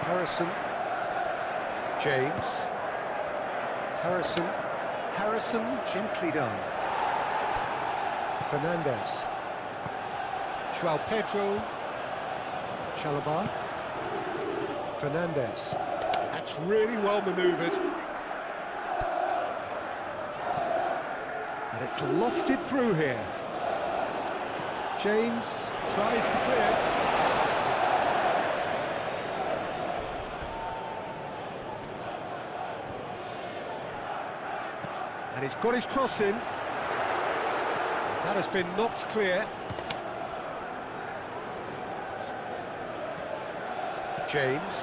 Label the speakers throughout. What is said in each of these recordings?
Speaker 1: Harrison. James. Harrison. Harrison, gently done. Fernandez. João Pedro. Chalobah. Fernandez. That's really well manoeuvred. And it's lofted through here. James tries to clear. And he's got his cross in. That has been knocked clear. James.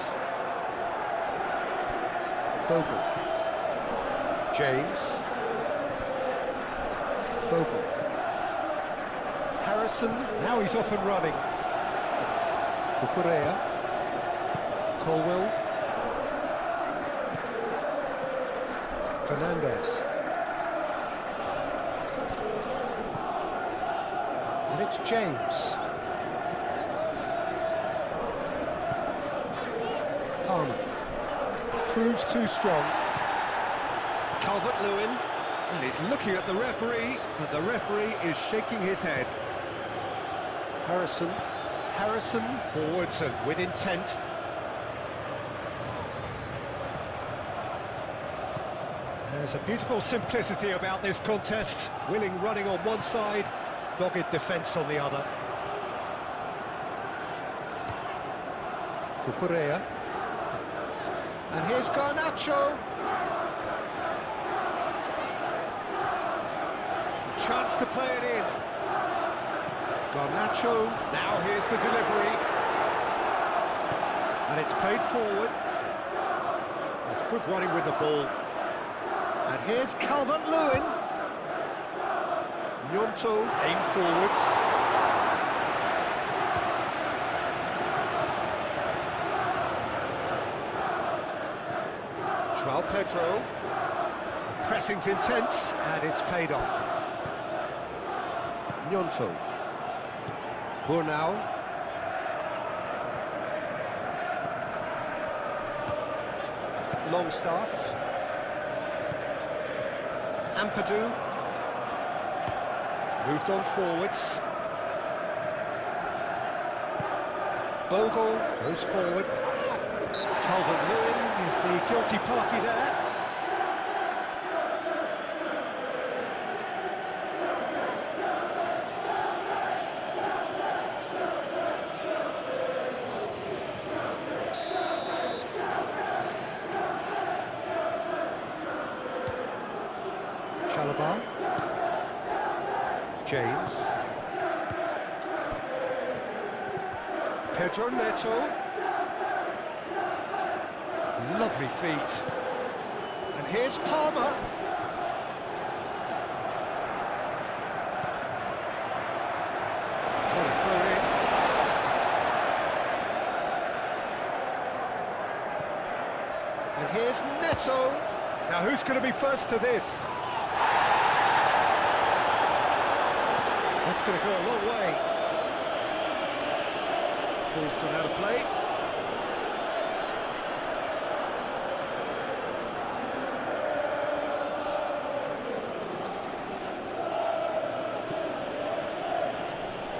Speaker 1: Bogle. James. Bogle. Harrison, now he's off and running. Cucurella. Colwell. Fernandez. And it's James. Palmer. Proves too strong. Calvert-Lewin. And he's looking at the referee, but the referee is shaking his head. Harrison. Harrison forwards and with intent. There's a beautiful simplicity about this contest. Willing running on one side, dogged defence on the other. Cucurella. And here's Garnacho. A chance to play it in. Garnacho. Now here's the delivery. And it's played forward. It's good running with the ball. And here's Calvert-Lewin. Gnonto aimed forwards. João Pedro. Pressing's intense, and it's paid off. Gnonto. Burnau. Longstaff. Ampadu. Moved on forwards. Bogle goes forward. Calvert-Lewin is the guilty party there. Chalobah. James. Pedro Neto. Lovely feet. And here's Palmer. What a throw in. And here's Neto. Now who's going to be first to this? That's going to go a long way. Ball's gone out of play.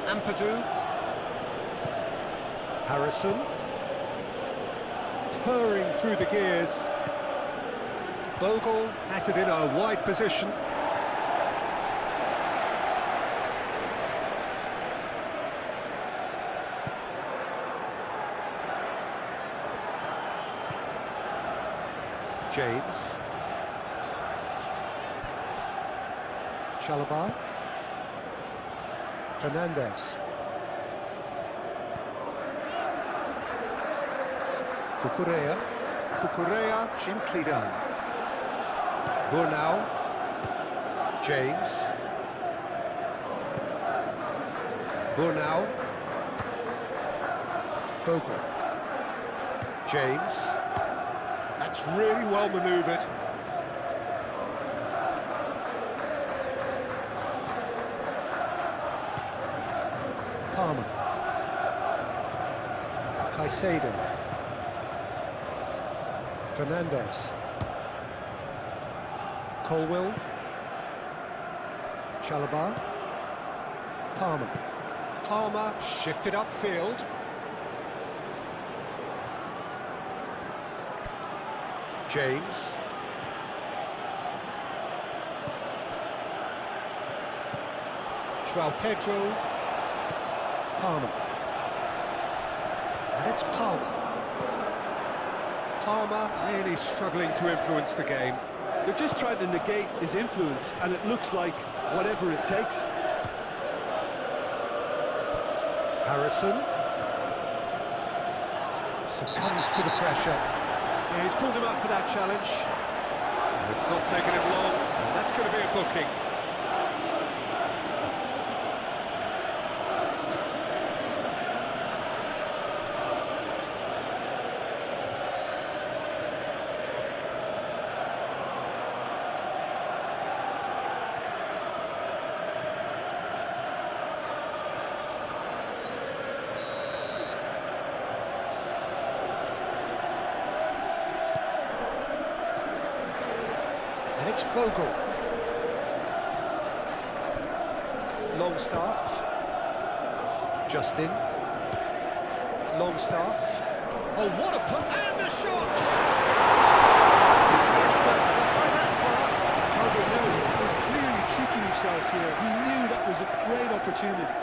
Speaker 1: Ampadu. Harrison. Purring through the gears. Bogle has it in a wide position. James. Chalobah. Fernandez. Cucurella. Cucurella, gently done. Burnau. James. Burnau. Bogle. James. That's really well manoeuvred. Palmer. Caicedo. Fernandez. Colwill. Chalobah. Palmer. Palmer shifted upfield. James. João Pedro. Palmer. And it's Palmer. Palmer really struggling to influence the game.
Speaker 2: They're just trying to negate his influence, and it looks like whatever it takes.
Speaker 1: Harrison succumbs to the pressure.
Speaker 2: Yeah, he's pulled him up for that challenge.
Speaker 1: It's not taken him long, and that's going to be a booking. And it's Bogle. Longstaff. Justin. Longstaff. Oh, what a put! And the shot!
Speaker 2: Calvert-Lewin was clearly kicking himself here. He knew that was a great opportunity.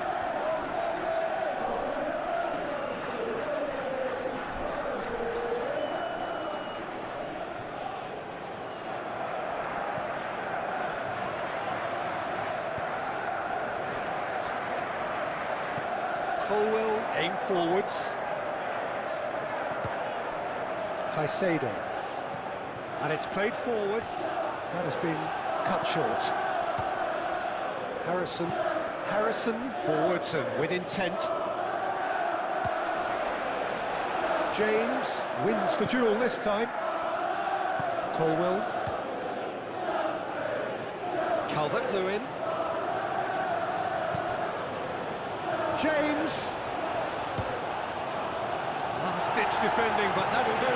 Speaker 1: Colwill aim forwards. Caicedo. And it's played forward. That has been cut short. Harrison. Harrison forwards and with intent. James wins the duel this time. Colwill. Calvert-Lewin. James. Last-ditch defending, but that'll do.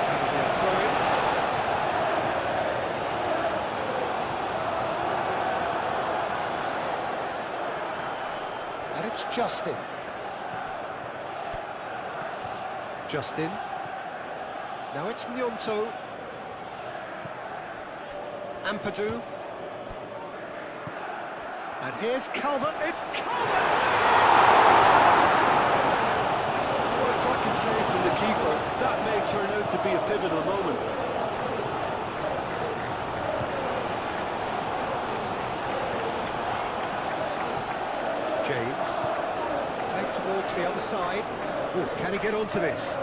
Speaker 1: That'll be a throw-in. And it's Justin. Justin. Now it's Gnonto. Ampadu. And here's Calvert, it's Calvert!
Speaker 2: What I can say from the keeper, that may turn out to be a pivotal moment.
Speaker 1: James, played towards the other side. Oh, can he get onto this?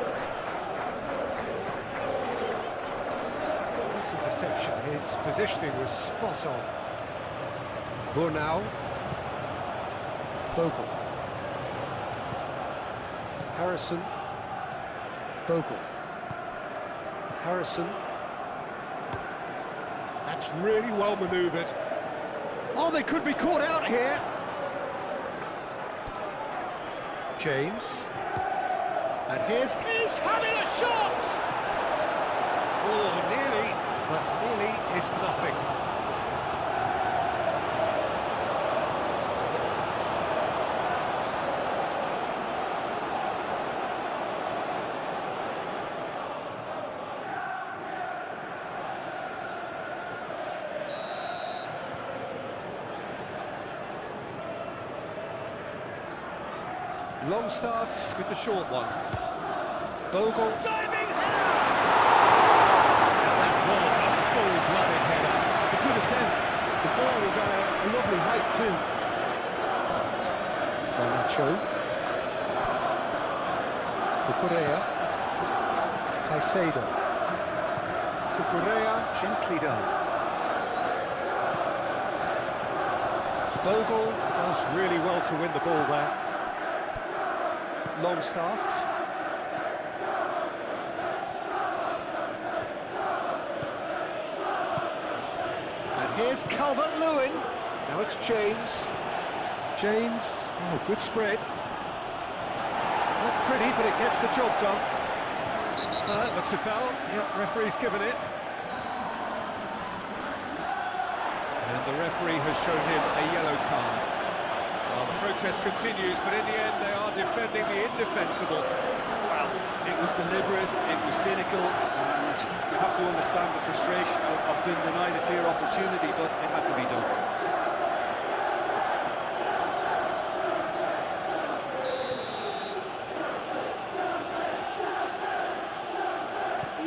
Speaker 1: This interception, his positioning was spot on. Burnau. Bogle. Harrison. Bogle. Harrison. That's really well manoeuvred. Oh, they could be caught out here. James. And he's having a shot! Oh, nearly, but nearly is nothing. Longstaff with the short one. Bogle. Diving header! That was a full-blooded header.
Speaker 2: A good attempt. The ball was at a lovely height too.
Speaker 1: Garnacho. Cucurella. Caicedo. Cucurella, gently done. Bogle does really well to win the ball there. Longstaff. And here's Calvert-Lewin. Now it's James. James. Oh, good spread. Not pretty, but it gets the job done. That looks a foul. Yep, referee's given it. And the referee has shown him a yellow card. Well, the protest continues, but in the end they are defending the indefensible.
Speaker 2: Well, it was deliberate, it was cynical, and you have to understand the frustration of being denied a clear opportunity, but it had to be done.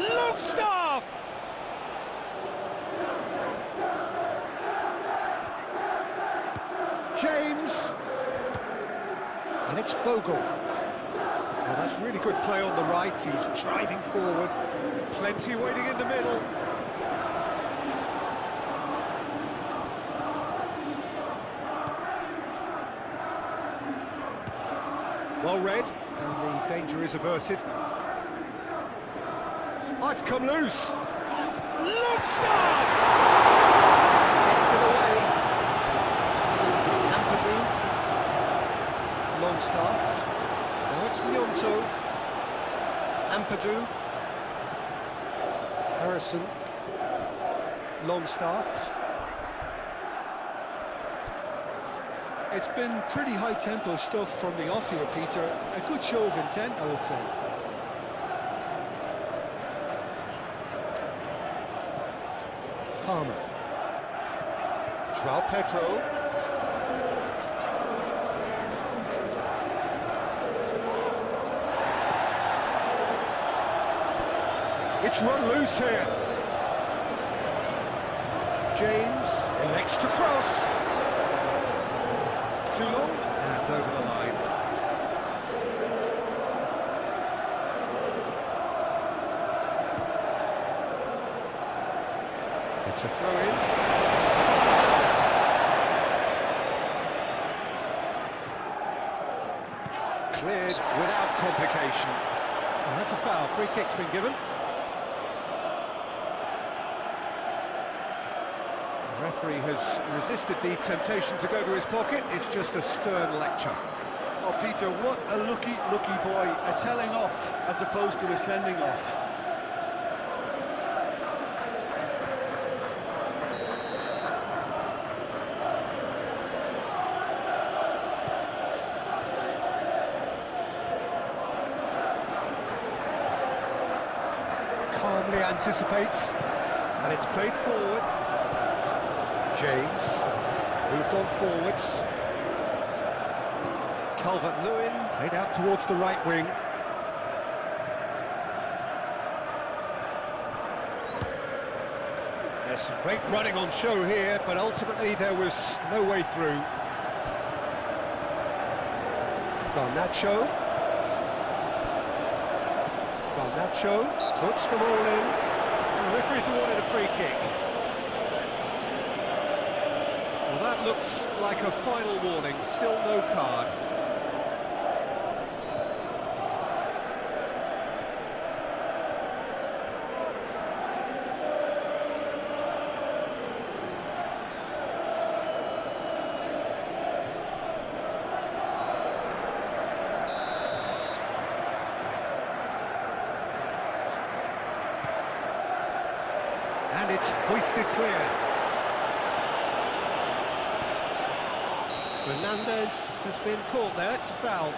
Speaker 1: Longstaff! James, and it's Bogle. Well, that's really good play on the right. He's driving forward. Plenty waiting in the middle. Well read, and the danger is averted. Oh, it's come loose. Longstaff! Gets it away. Longstaff. Now it's Nyonto. Ampadu. Harrison. Longstaff.
Speaker 2: It's been pretty high-tempo stuff from the off here, Peter. A good show of intent, I would say.
Speaker 1: Palmer. João Pedro. It's run loose here. James elects to cross. Too long and over the line. It's a throw-in. Cleared without complication. Oh, that's a foul. Free kick's been given. The referee has resisted the temptation to go to his pocket. It's just a stern lecture.
Speaker 2: Oh, Peter, what a lucky boy. A telling off as opposed to a sending off.
Speaker 1: Calmly anticipates, and it's played forward. James moved on forwards. Calvert-Lewin played out towards the right wing. There's some great running on show here, but ultimately there was no way through. Garnacho puts them all in. And the referee's awarded a free kick. Well, that looks like a final warning, still no card. And it's hoisted clear. Fernandez has been caught there, it's a foul.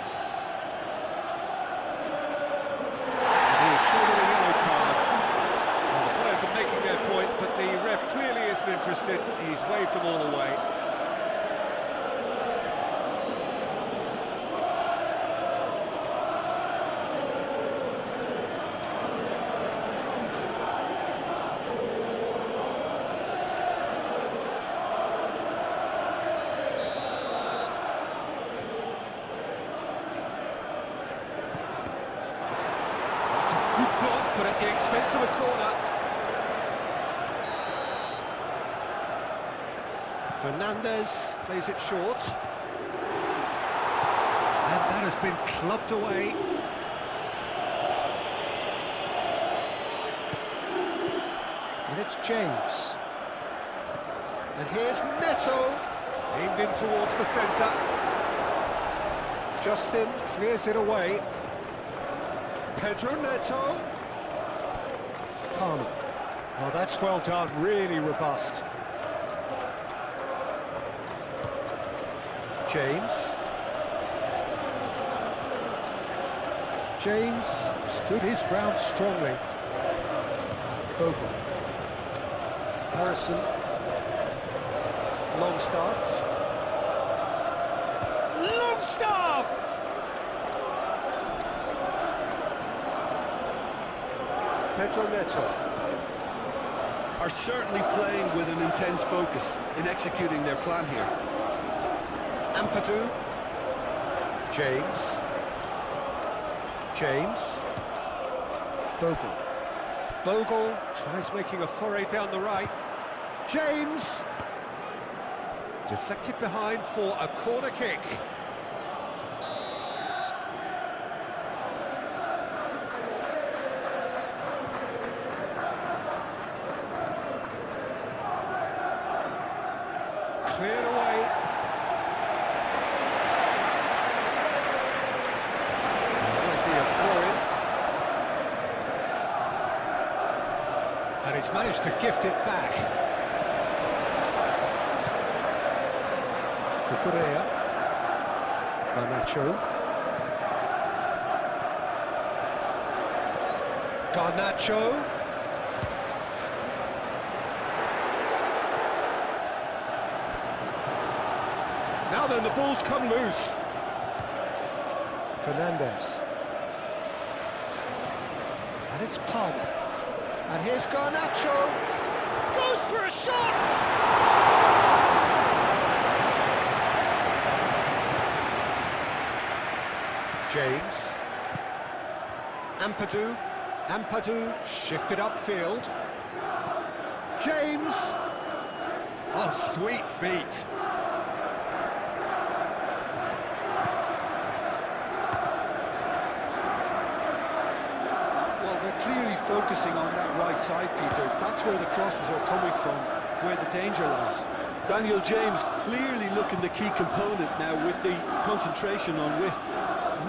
Speaker 1: And he is short of a yellow card. Well, the players are making their point, but the ref clearly isn't interested. He's waved them all away. Good block, but at the expense of a corner. Fernandez plays it short. And that has been clubbed away. And it's James. And here's Neto. Aimed in towards the centre. Justin clears it away. Pedro Neto. Palmer.
Speaker 3: Oh, that's well done, really robust.
Speaker 1: James. James stood his ground strongly. Vogel. Harrison. Longstaff. Longstaff! Pedro Neto.
Speaker 2: Are certainly playing with an intense focus in executing their plan here.
Speaker 1: Ampadu. James. James. Bogle. Bogle tries making a foray down the right. James. Deflected behind for a corner kick. Cleared away. Might be a throw-in. And he's managed to gift it back. Cucurella. Garnacho. Garnacho. Now then, the ball's come loose. Fernandez. And it's Palmer. And here's Garnacho. Goes for a shot! James. Ampadu. Ampadu shifted upfield. James. Oh, sweet feet.
Speaker 2: Clearly focusing on that right side, Peter. That's where the crosses are coming from, where the danger lies. Daniel James clearly looking the key component now with the concentration on width.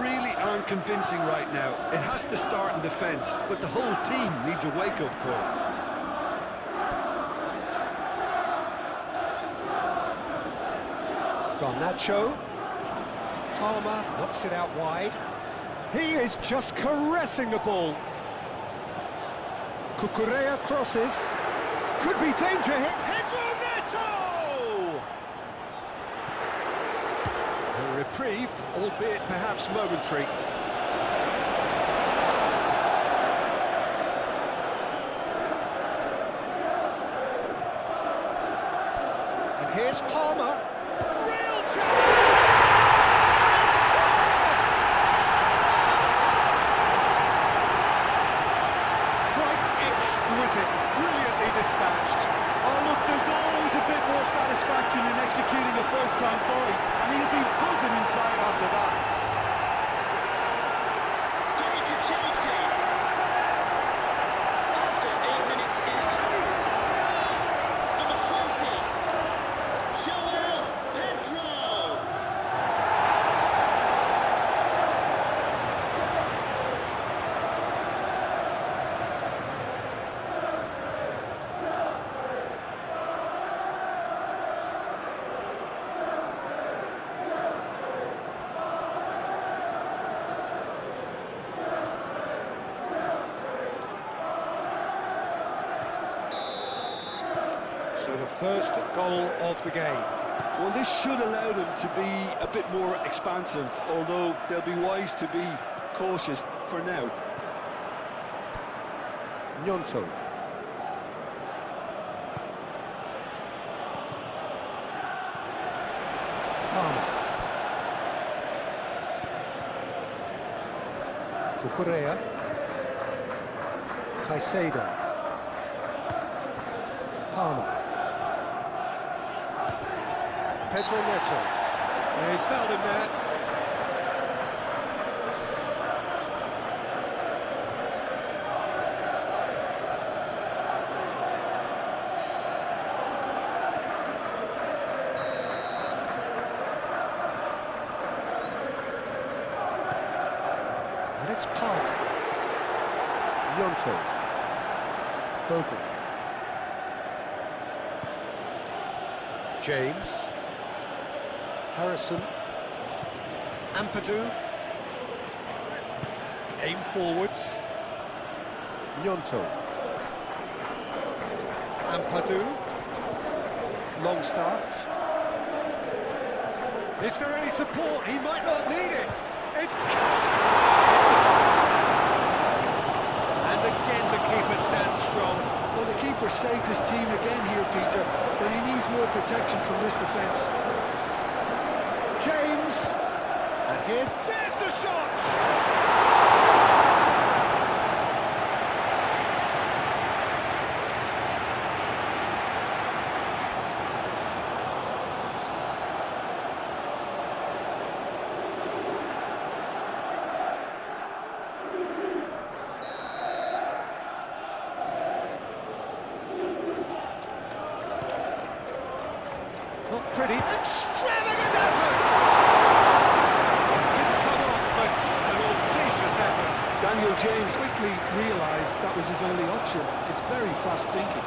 Speaker 2: Really aren't convincing right now. It has to start in defence, but the whole team needs a wake-up call.
Speaker 1: Garnacho. Palmer knocks it out wide. He is just caressing the ball. Cucurella crosses. Could be danger here. Pedro Neto! A reprieve, albeit perhaps momentary. And here's Palmer. Real chance! Brilliantly dispatched.
Speaker 2: Oh look, there's always a bit more satisfaction in executing a first-time volley, and he'll be buzzing inside after that.
Speaker 4: After 8 minutes is number 20, Joel Pedro.
Speaker 1: So the first goal of the game.
Speaker 2: Well, this should allow them to be a bit more expansive, although they'll be wise to be cautious for now.
Speaker 1: Gnonto. Palmer. Cucurella. Caicedo. Palmer. Pedro Neto. And he's fouled him there. And it's Palmer. Yonto. Bogle. James. Harrison. Ampadu. Aim forwards. Yonto. Ampadu. Longstaff. Is there any support? He might not need it. It's covered! And again the keeper stands strong.
Speaker 2: Well, the keeper saved his team again here, Peter, but he needs more protection from this defence.
Speaker 1: James! And there's the shot! Not pretty, extravagant effort! Didn't come off, but an audacious effort.
Speaker 2: Daniel James quickly realised that was his only option. It's very fast thinking.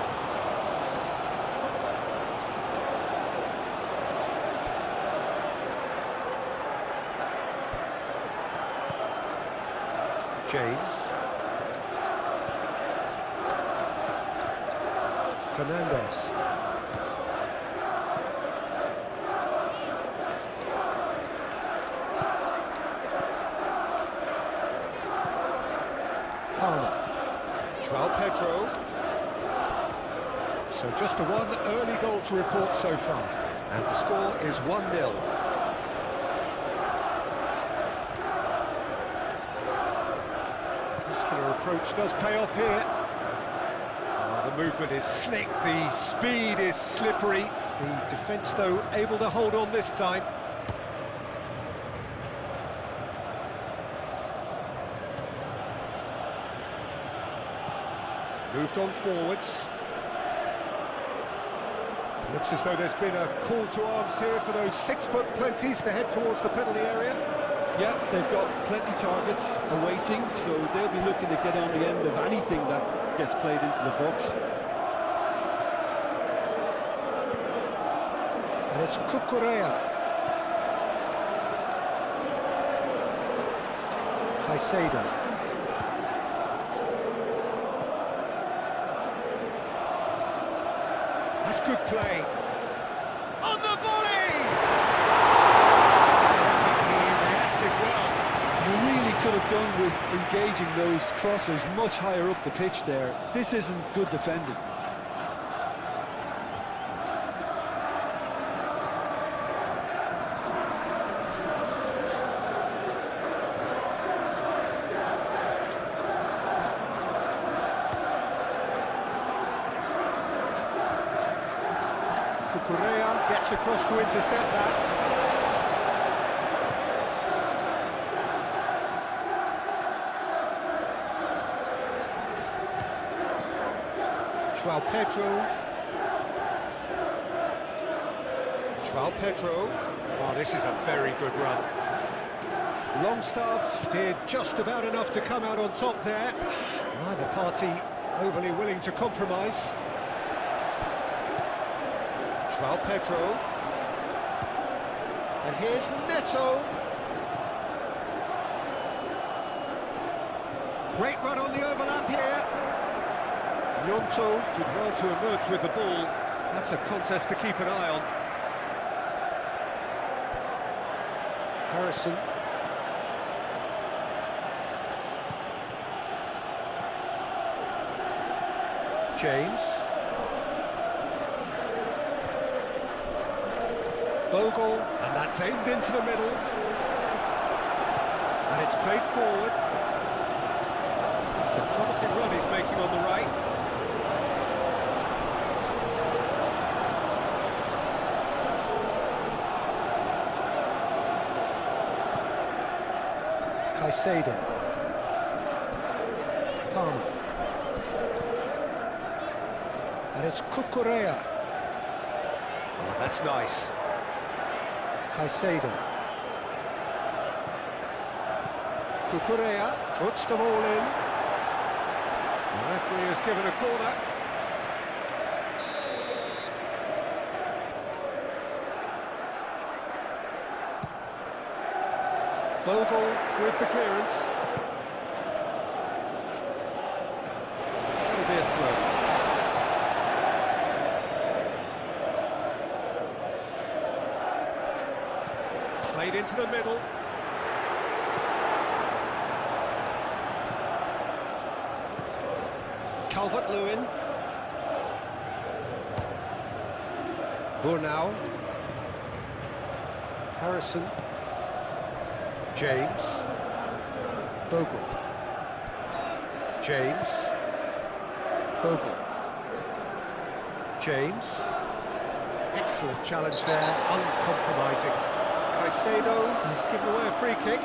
Speaker 1: James. Fernandez. João Pedro. So just the one early goal to report so far. And the score is 1-0. Muscular approach does pay off here. Oh, the movement is slick, the speed is slippery. The defence, though, able to hold on this time. Moved on forwards. Looks as though there's been a call to arms here for those 6-foot plenties to head towards the penalty area.
Speaker 2: Yeah, they've got plenty targets awaiting, so they'll be looking to get on the end of anything that gets played into the box.
Speaker 1: And it's Cucurella. Caicedo. That's good play. On the volley! He reacted well.
Speaker 2: You really could have done with engaging those crossers much higher up the pitch there. This isn't good defending.
Speaker 1: Correa gets across to intercept that. João Pedro. João Pedro. Oh, this is a very good run. Longstaff did just about enough to come out on top there. Neither party overly willing to compromise. João Pedro. And here's Neto. Great run on the overlap here. Yonto did well to emerge with the ball. That's a contest to keep an eye on. Harrison. James. Bogle, and that's aimed into the middle. And it's played forward. It's a promising run he's making on the right. Caicedo. Palmer. And it's Cucurella. Oh, that's nice. Caicedo. Cucurella puts the ball in. The referee has given a corner. Bogle with the clearance. That'll be a throw. Played into the middle. Calvert-Lewin. Burnau. Harrison. James. Bogle. James. Bogle. James. Excellent challenge there, uncompromising. Caicedo has given away a free kick.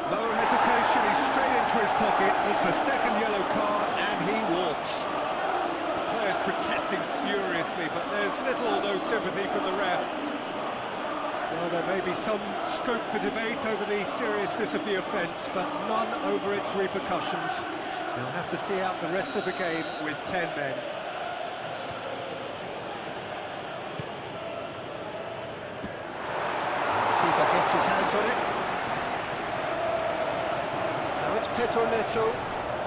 Speaker 1: No hesitation, he's straight into his pocket. It's a second yellow card and he walks. The players protesting furiously, but there's little or no sympathy from the ref. Well, there may be some scope for debate over the seriousness of the offence, but none over its repercussions. They'll have to see out the rest of the game with 10 men. Keeper gets his hands on it. Now it's Pedro Neto.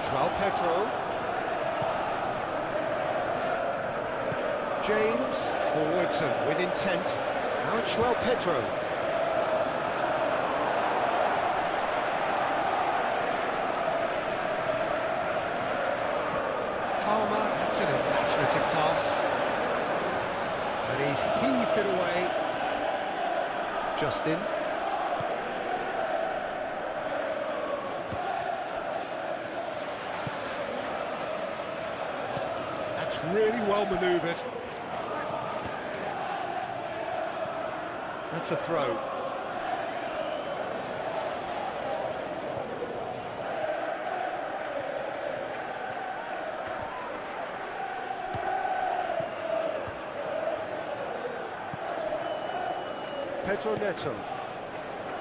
Speaker 1: João Pedro. James, forwards and with intent. Now it's João Pedro. Palmer, it's an imaginative pass. And he's heaved it away. Justin. That's really well manoeuvred. That's a throw. Pedro Neto.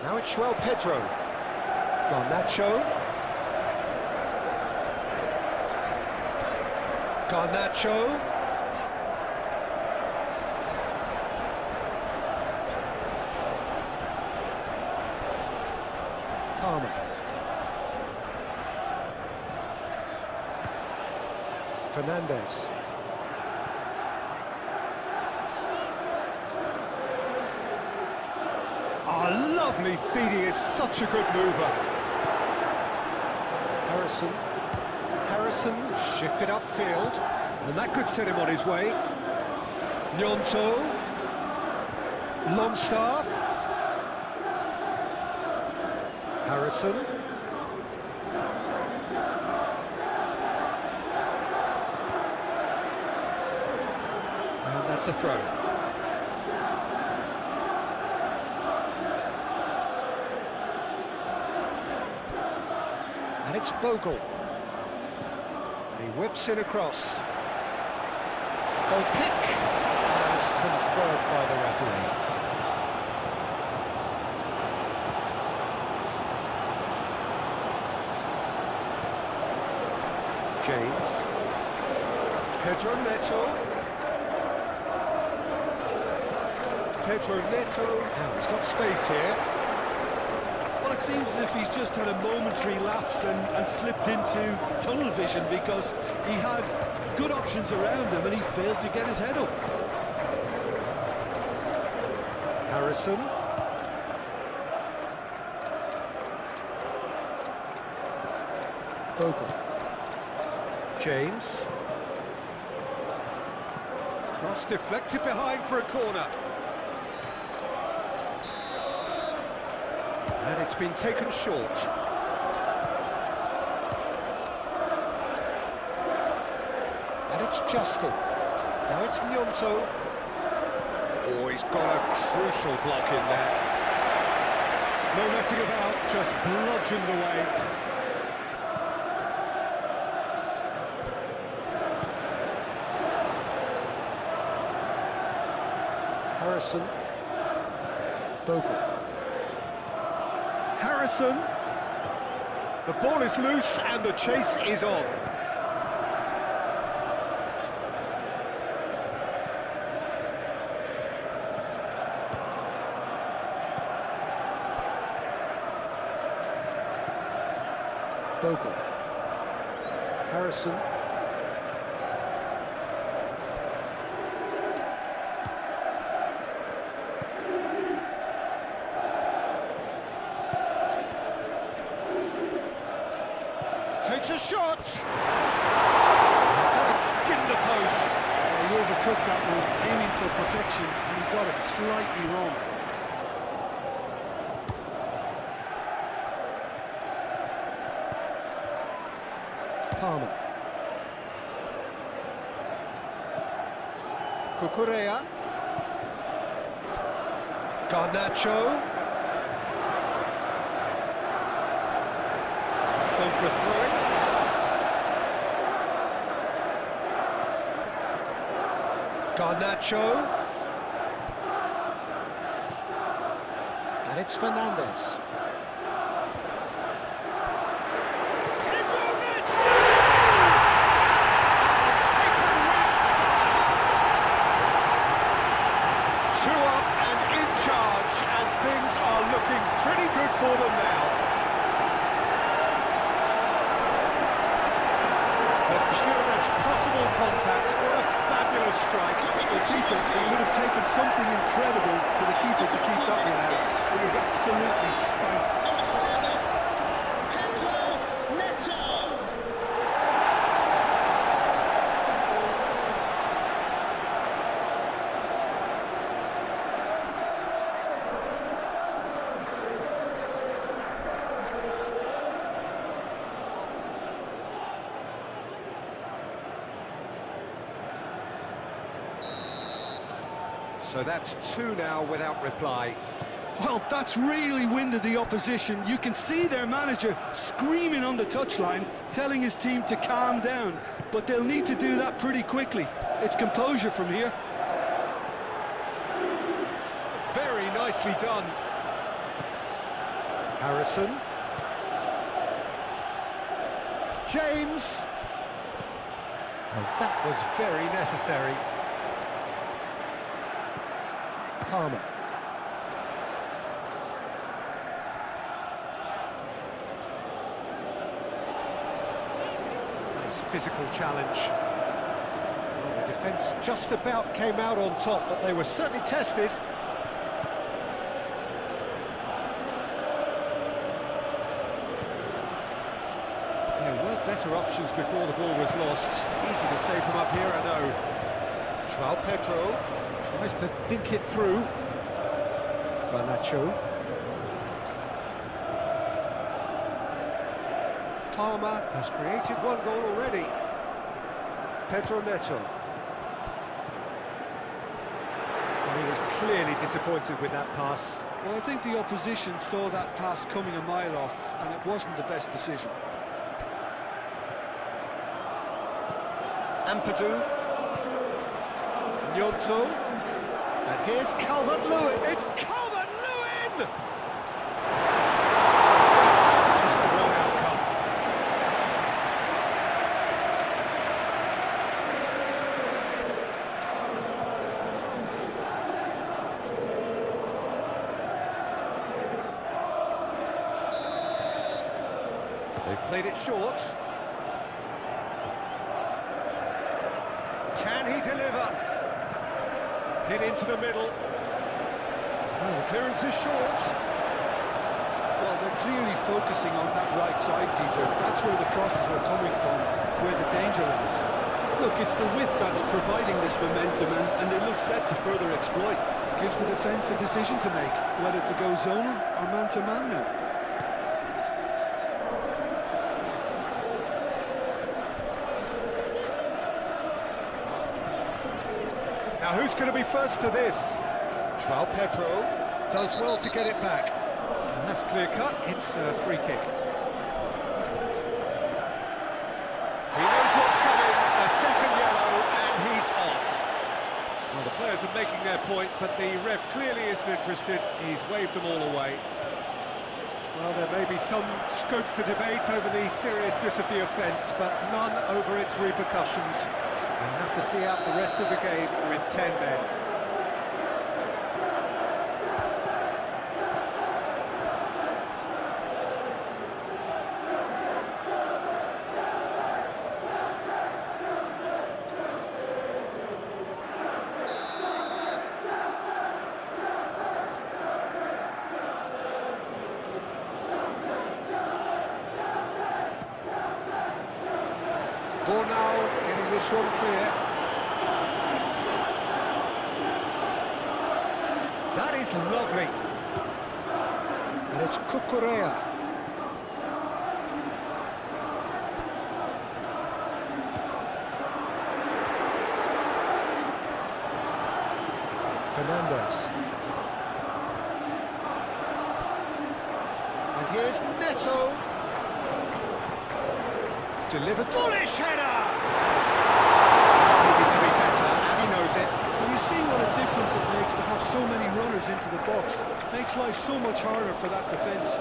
Speaker 1: Now it's João Pedro. Garnacho. Garnacho. Palmer. Fernandez. Oh, lovely feed, he is such a good mover. Harrison. Harrison shifted upfield, and that could set him on his way. Gnonto. Longstaff. Harrison. And that's a throw. And it's Bogle. And he whips in across. Goal kick as confirmed by the referee. James. Pedro Neto. Pedro Neto. Now he's got space here.
Speaker 2: Well, it seems as if he's just had a momentary lapse and slipped into tunnel vision because he had good options around him and he failed to get his head up.
Speaker 1: Harrison. Bogle. James. Cross deflected behind for a corner. And it's been taken short. And it's Justin. Now it's Gnonto. Oh, he's got a crucial block in there. No messing about, just bludgeoned away. Harrison. Bogle. Harrison. The ball is loose and the chase is on.
Speaker 3: Bogle. Harrison.
Speaker 1: Takes a shot. Gonna skin the post.
Speaker 2: He overcooked that one, aiming for perfection, and he got it slightly wrong.
Speaker 3: Palmer.
Speaker 1: Cucurella. Garnacho. It's gone for a throw-in. Garnacho.
Speaker 3: And it's Fernandez.
Speaker 1: Two up and in charge, and things are looking pretty good for them now. The purest possible contact, what a fabulous strike.
Speaker 2: Well, Peter, it would have taken something incredible for the keeper to keep that one out. It was absolutely spanked.
Speaker 4: Number 7, Pedro Neto.
Speaker 1: So that's two now without reply.
Speaker 2: Well, that's really winded the opposition. You can see their manager screaming on the touchline, telling his team to calm down. But they'll need to do that pretty quickly. It's composure from here.
Speaker 1: Very nicely done.
Speaker 3: Harrison.
Speaker 1: James.
Speaker 3: And that was very necessary. Palmer.
Speaker 1: Nice physical challenge. Well, the defence just about came out on top, but they were certainly tested. There were better options before the ball was lost. Easy to say from up here, I know. João Pedro tries to dink it through.
Speaker 3: Garnacho.
Speaker 1: Palmer has created one goal already. Pedro Neto. Well, he was clearly disappointed with that pass.
Speaker 2: Well, I think the opposition saw that pass coming a mile off, and it wasn't the best decision.
Speaker 1: Ampadu. Gnonto. And here's Calvert-Lewin. It's Calvert-Lewin! Just the wrong outcome. They've played it short. Can he deliver? Hit into the middle. Oh, the clearance is short.
Speaker 2: Well, they're clearly focusing on that right side, Peter. That's where the crosses are coming from, where the danger lies. Look, it's the width that's providing this momentum, and they look set to further exploit. It gives the defence a decision to make, whether to go zonal or man-to-man now.
Speaker 1: Now who's going to be first to this? João Pedro does well to get it back. And that's clear cut, it's a free kick. He knows what's coming, a second yellow, and he's off. Well, the players are making their point, but the ref clearly isn't interested. He's waved them all away. Well, there may be some scope for debate over the seriousness of the offence, but none over its repercussions. We'll have to see out the rest of the game with 10 men. Now getting this one clear. That is lovely.
Speaker 3: And it's Cucurella. Fernandez. And here's Neto. Delivered. Bullish header! Needed to be better, and he knows it.
Speaker 2: Well, you see what a difference it makes to have so many runners into the box. Makes life so much harder for that defence.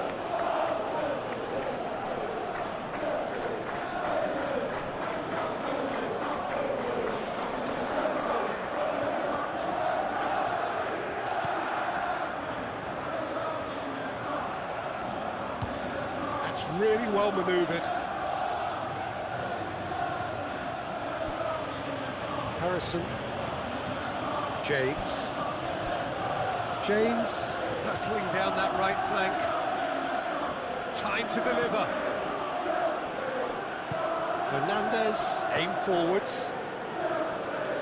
Speaker 1: That's really well manoeuvred. Harrison. James. James hurtling down that right flank. Time to deliver. Fernandez, aim forwards.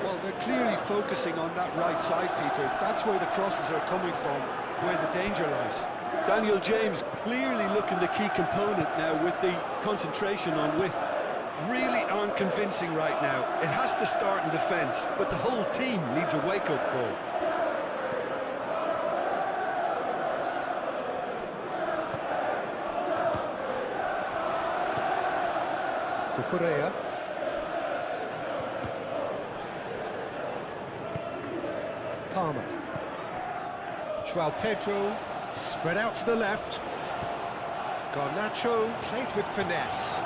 Speaker 2: Well, they're clearly focusing on that right side, Peter. That's where the crosses are coming from, where the danger lies. Daniel James clearly looking the key component now with the concentration on width. Really aren't convincing right now. It has to start in defence, but the whole team needs a wake-up call.
Speaker 3: Cucurella. Palmer. João Pedro spread out to the left. Garnacho played with finesse.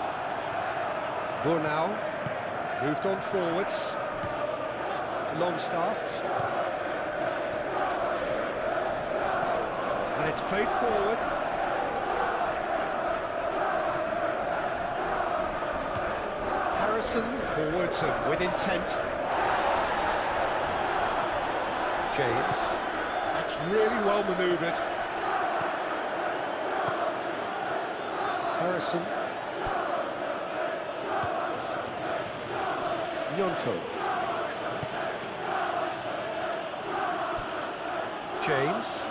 Speaker 3: Burnau moved on forwards. Longstaff. And it's played forward. Harrison forwards and with intent. James.
Speaker 1: That's really well manoeuvred.
Speaker 3: Harrison. Gnonto. James.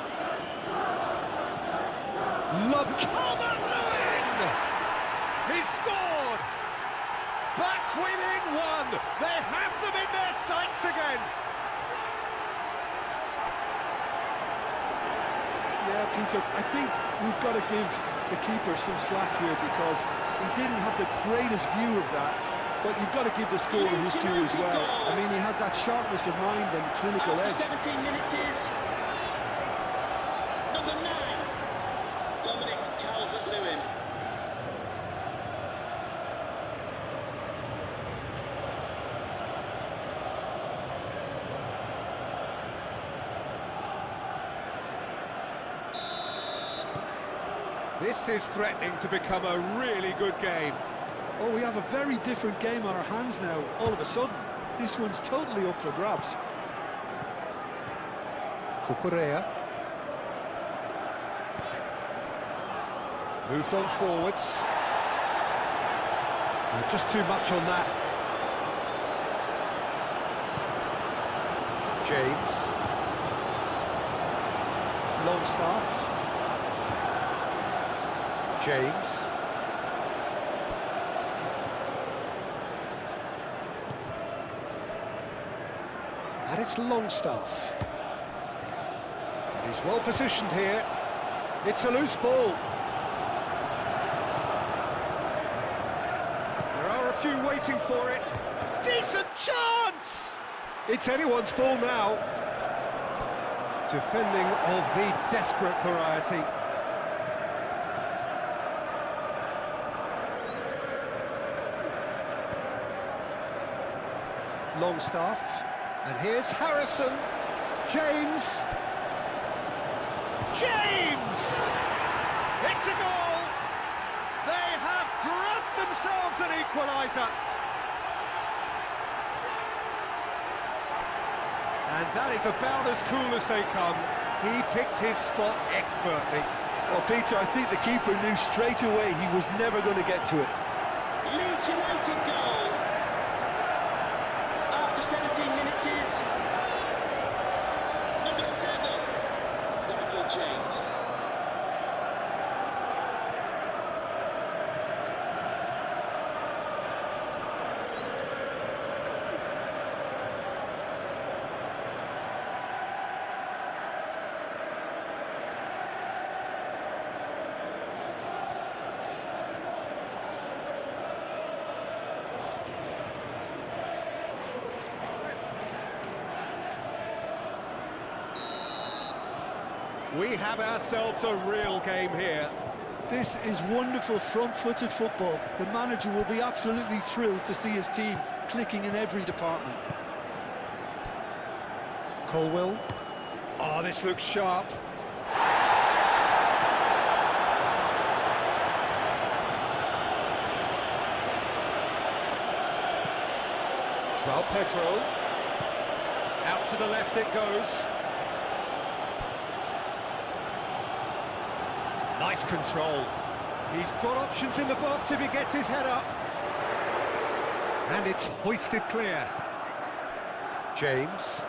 Speaker 1: Love Calvert-Lewin! He scored! Back within one! They have them in their sights again!
Speaker 2: Yeah, Peter, I think we've got to give the keeper some slack here because he didn't have the greatest view of that. But you've got to give the scorer his due as well. I mean, he had that sharpness of mind and clinical edge.
Speaker 4: 17 minutes is number 9, Dominic Calvert-Lewin.
Speaker 1: This is threatening to become a really good game.
Speaker 2: Oh, we have a very different game on our hands now, all of a sudden. This one's totally up for grabs.
Speaker 3: Cucurella.
Speaker 1: Moved on forwards. Just too much on that.
Speaker 3: James.
Speaker 1: Longstaff.
Speaker 3: James. And it's Longstaff.
Speaker 1: And he's well positioned here. It's a loose ball. There are a few waiting for it. Decent chance! It's anyone's ball now. Defending of the desperate variety.
Speaker 3: Longstaff. And here's Harrison. James. James! It's a goal!
Speaker 1: They have grabbed themselves an equaliser. And that is about as cool as they come. He picked his spot expertly.
Speaker 2: Well, Peter, I think the keeper knew straight away he was never going to get to it.
Speaker 4: Leeds United goal. After 17 minutes is number 7, Daniel James.
Speaker 1: We have ourselves a real game here.
Speaker 2: This is wonderful front-footed football. The manager will be absolutely thrilled to see his team clicking in every department.
Speaker 3: Colwell.
Speaker 1: Oh, this looks sharp. João Pedro. Out to the left it goes. Nice control. He's got options in the box if he gets his head up. And it's hoisted clear.
Speaker 3: James.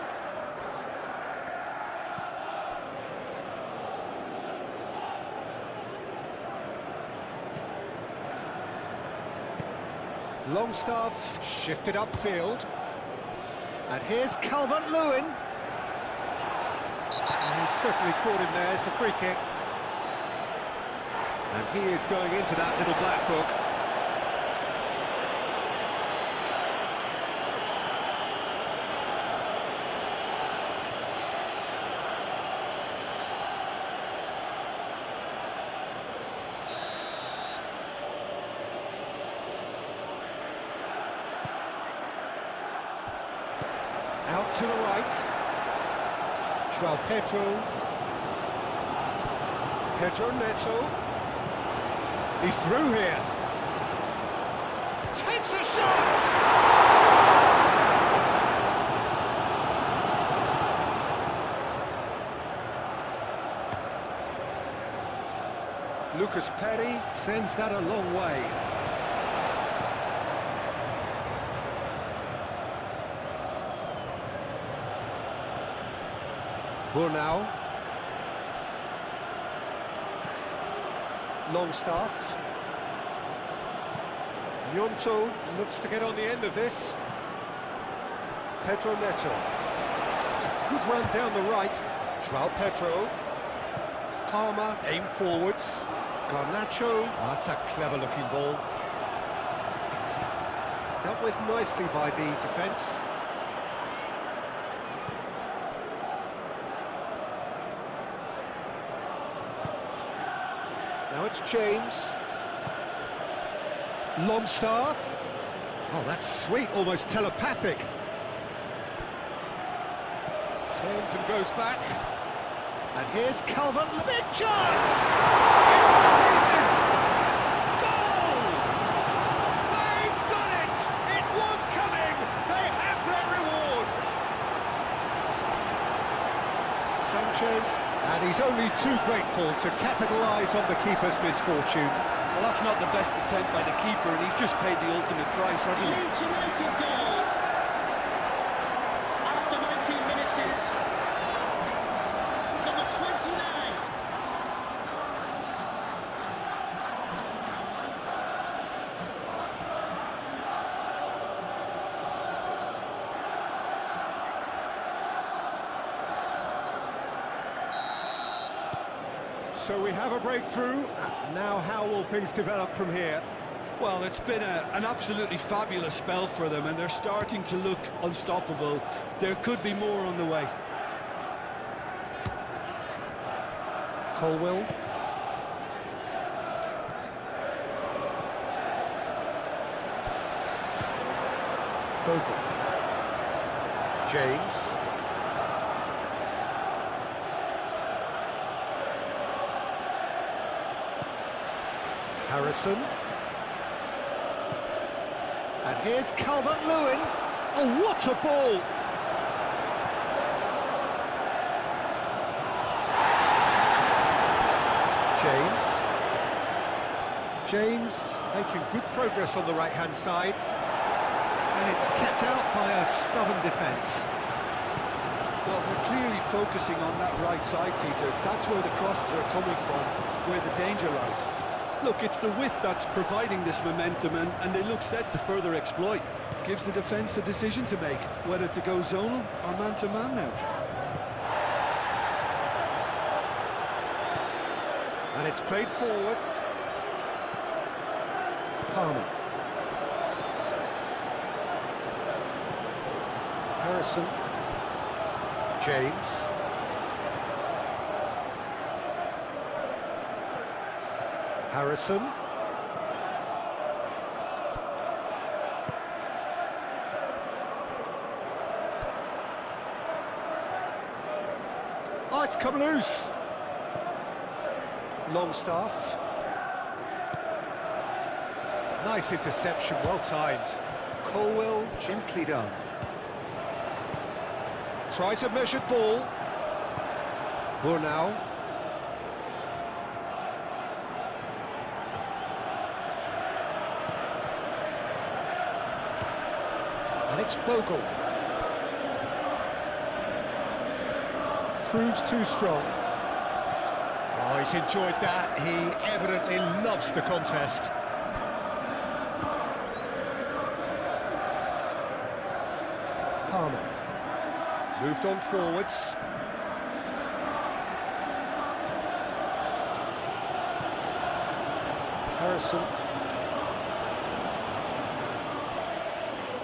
Speaker 3: Longstaff shifted upfield. And here's Calvert-Lewin. And he's certainly caught him there. It's a free kick. And he is going into that little black book. Out to the right. João Pedro. Pedro Neto. He's through here. Takes a shot! Lucas Perry sends that a long way. Brunau. Longstaff. Gnonto looks to get on the end of this. Pedro Neto. It's a good run down the right. João Pedro. Palmer, aim forwards. Garnacho. That's a clever looking ball. Dealt with nicely by the defence. Now it's James. Longstaff. Oh, that's sweet, almost telepathic. Turns and goes back. And here's Calvert. Big chance! Goal! They've done it! It was coming! They have their reward! Sanchez. And he's only too grateful to capitalise on the keeper's misfortune.
Speaker 2: Well, that's not the best attempt by the keeper, and he's just paid the ultimate price, hasn't he?
Speaker 4: Leeds United goal. After 19 minutes is number 29.
Speaker 1: So we have a breakthrough. Now how will things develop from here?
Speaker 2: Well, it's been an absolutely fabulous spell for them, and they're starting to look unstoppable. There could be more on the way.
Speaker 3: Colwell. Bogle.
Speaker 1: James. Harrison. And here's Calvert-Lewin. Oh, what a ball! James making good progress on the right-hand side. And it's kept out by a stubborn defence.
Speaker 2: Well, they're clearly focusing on that right side, Peter. That's where the crosses are coming from, where the danger lies. Look, it's the width that's providing this momentum, and they look set to further exploit. Gives the defence a decision to make, whether to go zonal or man-to-man now.
Speaker 1: And it's played forward. Palmer. Harrison. James. Harrison. Oh, it's come loose. Longstaff. Nice interception, well timed. Colwell gently done. Tries a measured ball. Burnau. And it's Bogle. Proves too strong. Oh, he's enjoyed that. He evidently loves the contest. Palmer. Moved on forwards. Harrison.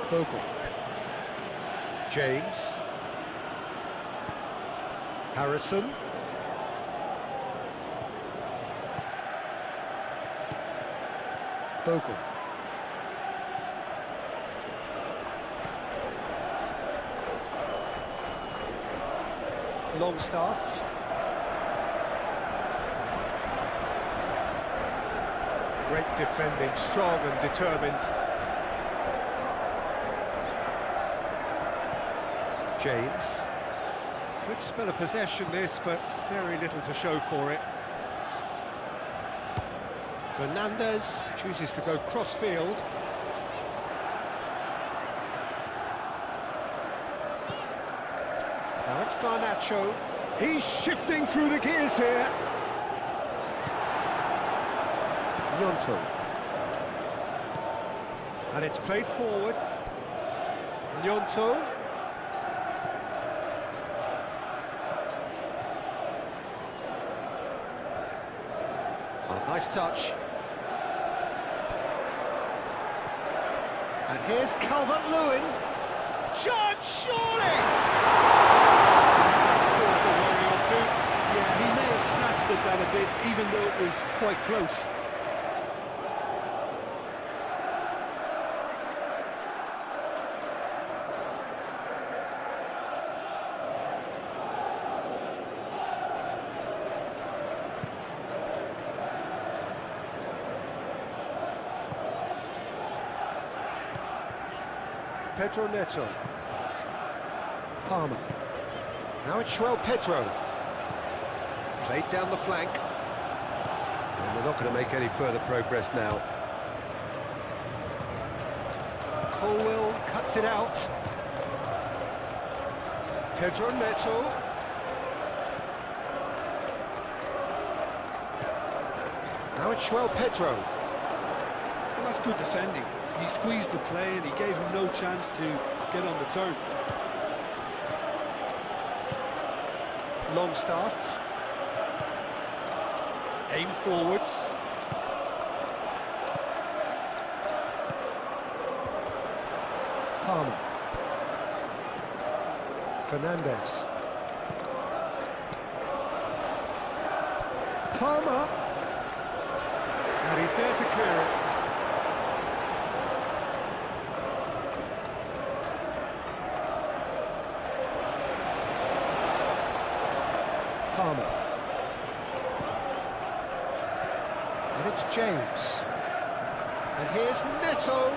Speaker 1: Bogle. James. Harrison. Bogle. Longstaff. Great defending, strong and determined. James. Good spell of possession this, but very little to show for it. Fernandez chooses to go cross-field. Now it's Garnacho. He's shifting through the gears here. Gnonto. And it's played forward. Gnonto. Oh, nice touch. And here's Calvert-Lewin. Shot, surely!
Speaker 2: Yeah, he may have snatched at that a bit, even though it was quite close.
Speaker 1: Pedro Neto. Palmer. Now it's Pedro. Played down the flank. And we're not going to make any further progress now. Colwell cuts it out. Pedro Neto. Now it's Pedro.
Speaker 2: Well, that's good defending. He squeezed the play and he gave him no chance to get on the turn.
Speaker 1: Longstaff. Aim forwards. Palmer. Fernandez. Palmer. And he's there to clear it.
Speaker 3: And it's James. And here's Neto.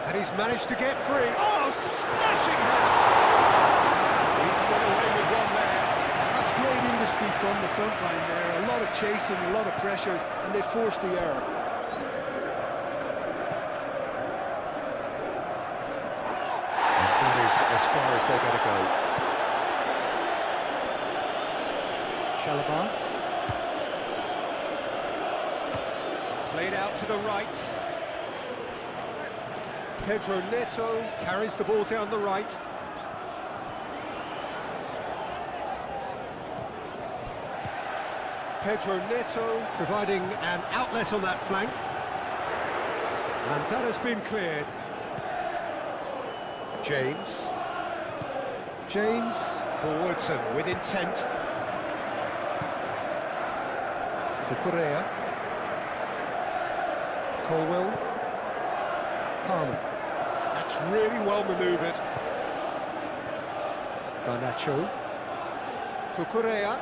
Speaker 3: And he's managed to get free. Oh, smashing header! He's got away with one there.
Speaker 2: That's great industry from the front line there. A lot of chasing, a lot of pressure, and they forced the error.
Speaker 3: That is as far as they're going to go. Chalobah. Played out to the right. Pedro Neto carries the ball down the right. Pedro Neto providing an outlet on that flank. And that has been cleared. James. James forwards and with intent. Cucurella. Colwell. Palmer. That's really well manoeuvred. Garnacho. Cucurella.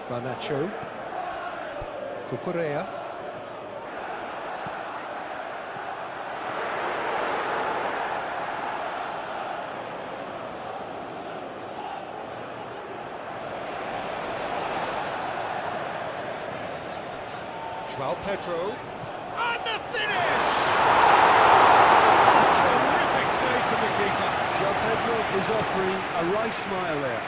Speaker 3: Garnacho. Cucurella. João Pedro. And the finish! A terrific save from the keeper.
Speaker 2: João Pedro is offering a right smile there.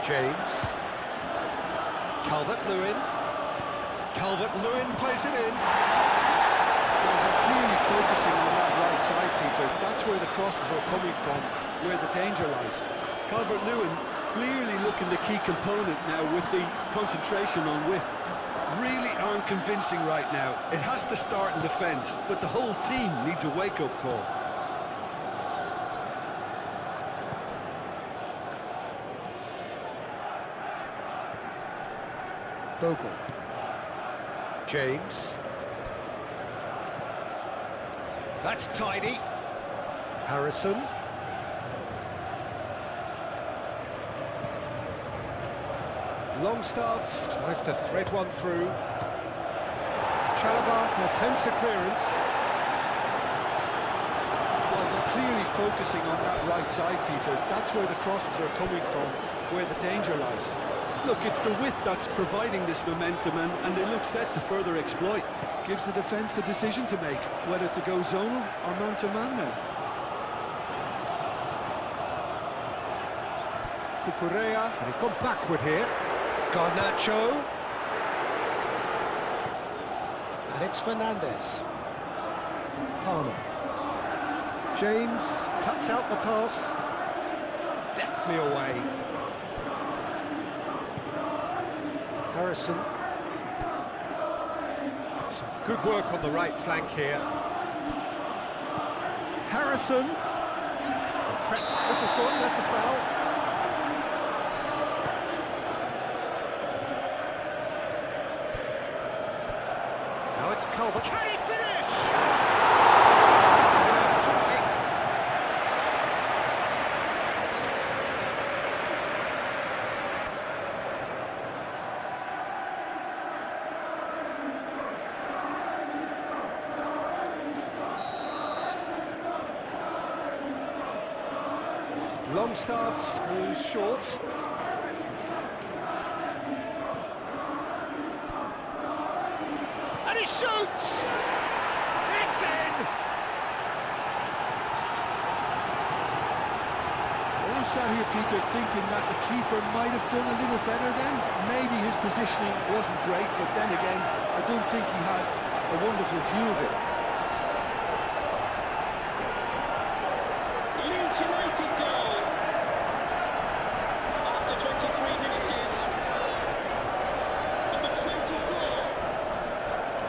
Speaker 3: James. Calvert-Lewin. Calvert-Lewin plays it in.
Speaker 2: Well, they're clearly focusing on that right side, Peter. That's where the crosses are coming from, where the danger lies. Calvert-Lewin clearly looking the key component now with the concentration on width. Really aren't convincing right now. It has to start in defence, but the whole team needs a wake-up call.
Speaker 3: Bogle. James. That's tidy. Harrison. Longstaff tries to thread one through. Chalobah attempts a clearance.
Speaker 2: Well, they're clearly focusing on that right side, Peter. That's where the crosses are coming from, where the danger lies. Look, it's the width that's providing this momentum, and they look set to further exploit. Gives the defence a decision to make, whether to go zonal or man-to-man now.
Speaker 3: Cucurella, and he's gone backward here. Garnacho. And it's Fernandez. Palmer. James cuts out the pass. Deftly away. Harrison. Some good work on the right flank here. Harrison. This is good, that's a foul. Now it's Calvert. Can he finish? That's a worth try. Longstaff goes short. And he shoots! It's in!
Speaker 2: Well, I'm sat here, Peter, thinking that the keeper might have done a little better then. Maybe his positioning wasn't great, but then again, I don't think he had a wonderful view of it.
Speaker 4: Leeds United goal. After 23 minutes is number 24,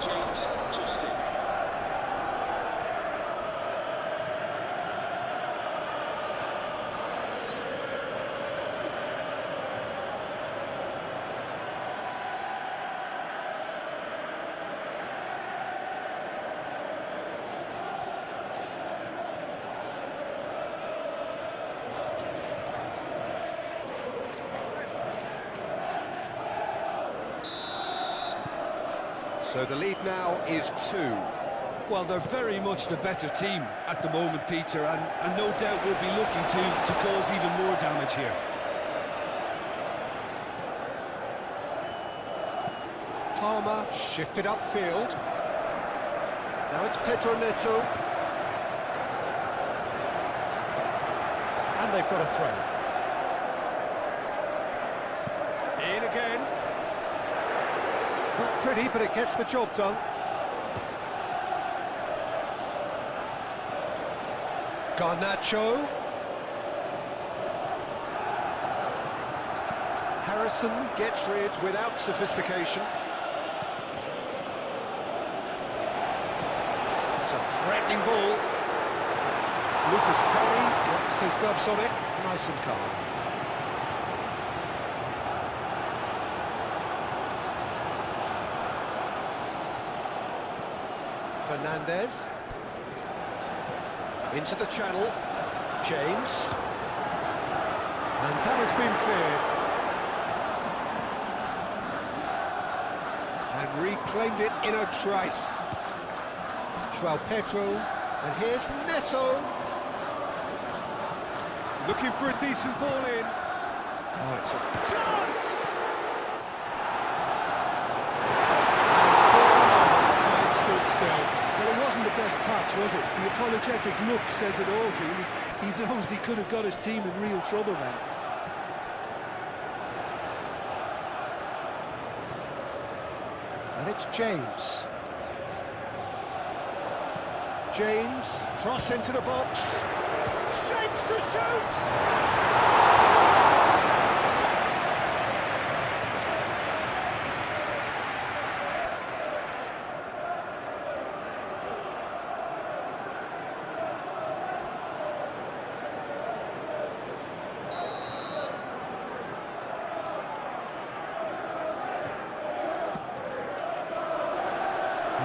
Speaker 4: James Justin.
Speaker 3: So the lead now is 2.
Speaker 2: Well, they're very much the better team at the moment, Peter, and no doubt will be looking to cause even more damage here.
Speaker 3: Palmer shifted upfield. Now it's Pedro Neto. And they've got a throw. In again. Not pretty, but it gets the job done. Garnacho. Harrison gets rid without sophistication. It's a threatening ball. Lucas Perry gets his gloves on it, nice and calm. Fernandez. Into the channel, James. And that has been cleared. And reclaimed it in a trice. João Pedro, and here's Neto. Looking for a decent ball in. Oh, it's a chance! And for a moment, time stood still.
Speaker 2: Well, it wasn't the best pass, was it? The apologetic look says it all, really. He knows he could have got his team in real trouble then.
Speaker 3: And it's James. James, cross into the box. Shapes to shoot!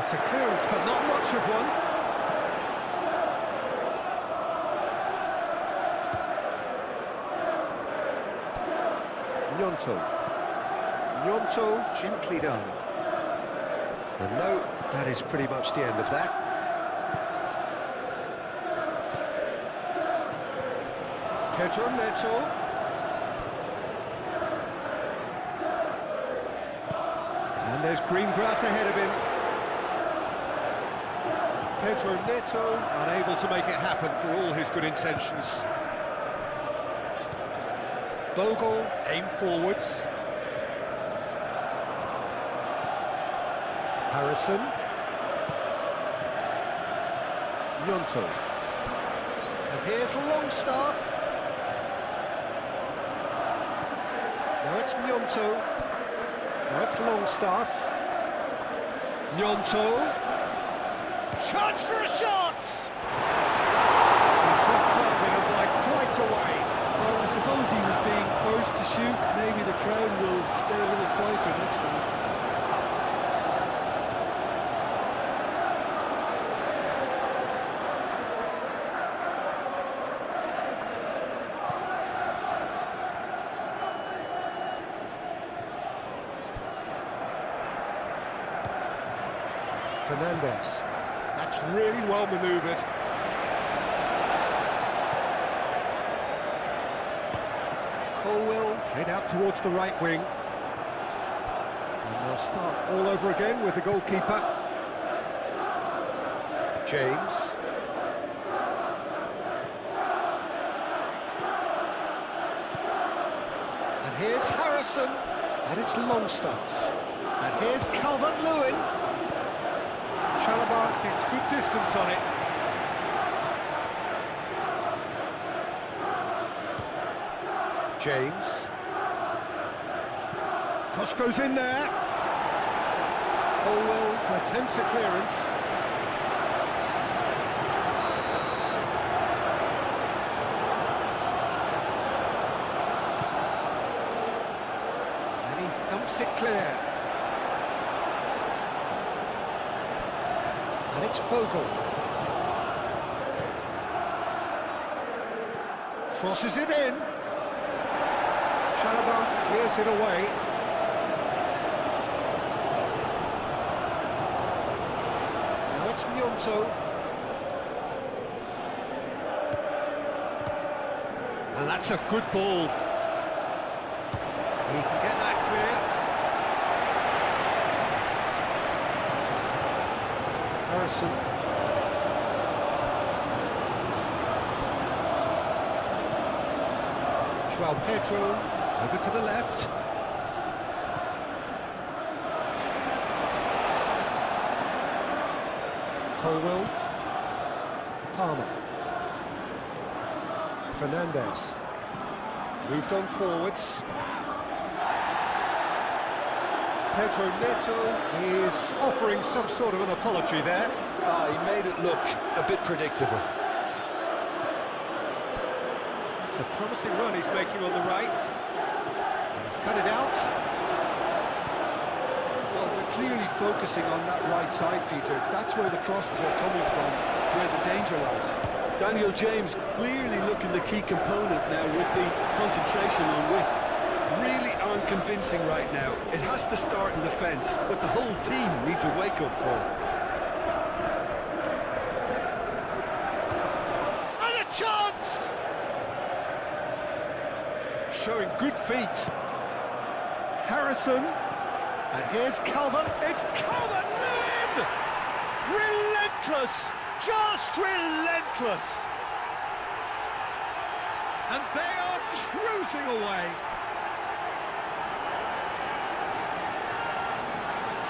Speaker 3: It's a clearance, but not much of one. Gnonto gently done. And no, that is pretty much the end of that. Pedro Neto. And there's green grass ahead of him. Pedro Neto unable to make it happen for all his good intentions. Bogle, aim forwards. Harrison. Gnonto. And here's Longstaff. Now it's Gnonto. Now it's Longstaff. Gnonto. Chance for a shot! It's off target and by quite a way.
Speaker 2: Well, I suppose he was being urged to shoot. Maybe the crowd will stay a little quieter next time.
Speaker 3: Fernandez. That's really well manoeuvred. Colwell played out towards the right wing. And they'll start all over again with the goalkeeper. James. And here's Harrison. And it's Longstaff. And here's Calvert-Lewin. Chalobah gets good distance on it. James. Cross goes in there. Colwell attempts a clearance. And he thumps it clear. And it's Bogle. Crosses it in. Chalobah clears it away. Gnonto. And that's a good ball. He can get that clear. Harrison. João Pedro, over to the left. Colwell. Palmer. Fernandez. Moved on forwards. Pedro Neto is offering some sort of an apology there.
Speaker 2: He made it look a bit predictable.
Speaker 3: It's a promising run he's making on the right. He's cut it out.
Speaker 2: Well, they're clearly focusing on that right side, Peter. That's where the crosses are coming from, where the danger lies. Daniel James clearly looking the key component now with the concentration on width. Really aren't convincing right now. It has to start in defence, but the whole team needs a wake-up call.
Speaker 3: And a chance! Showing good feet. Harrison. And here's Calvin. It's Calvert-Lewin! Relentless! Just relentless! And they are cruising away.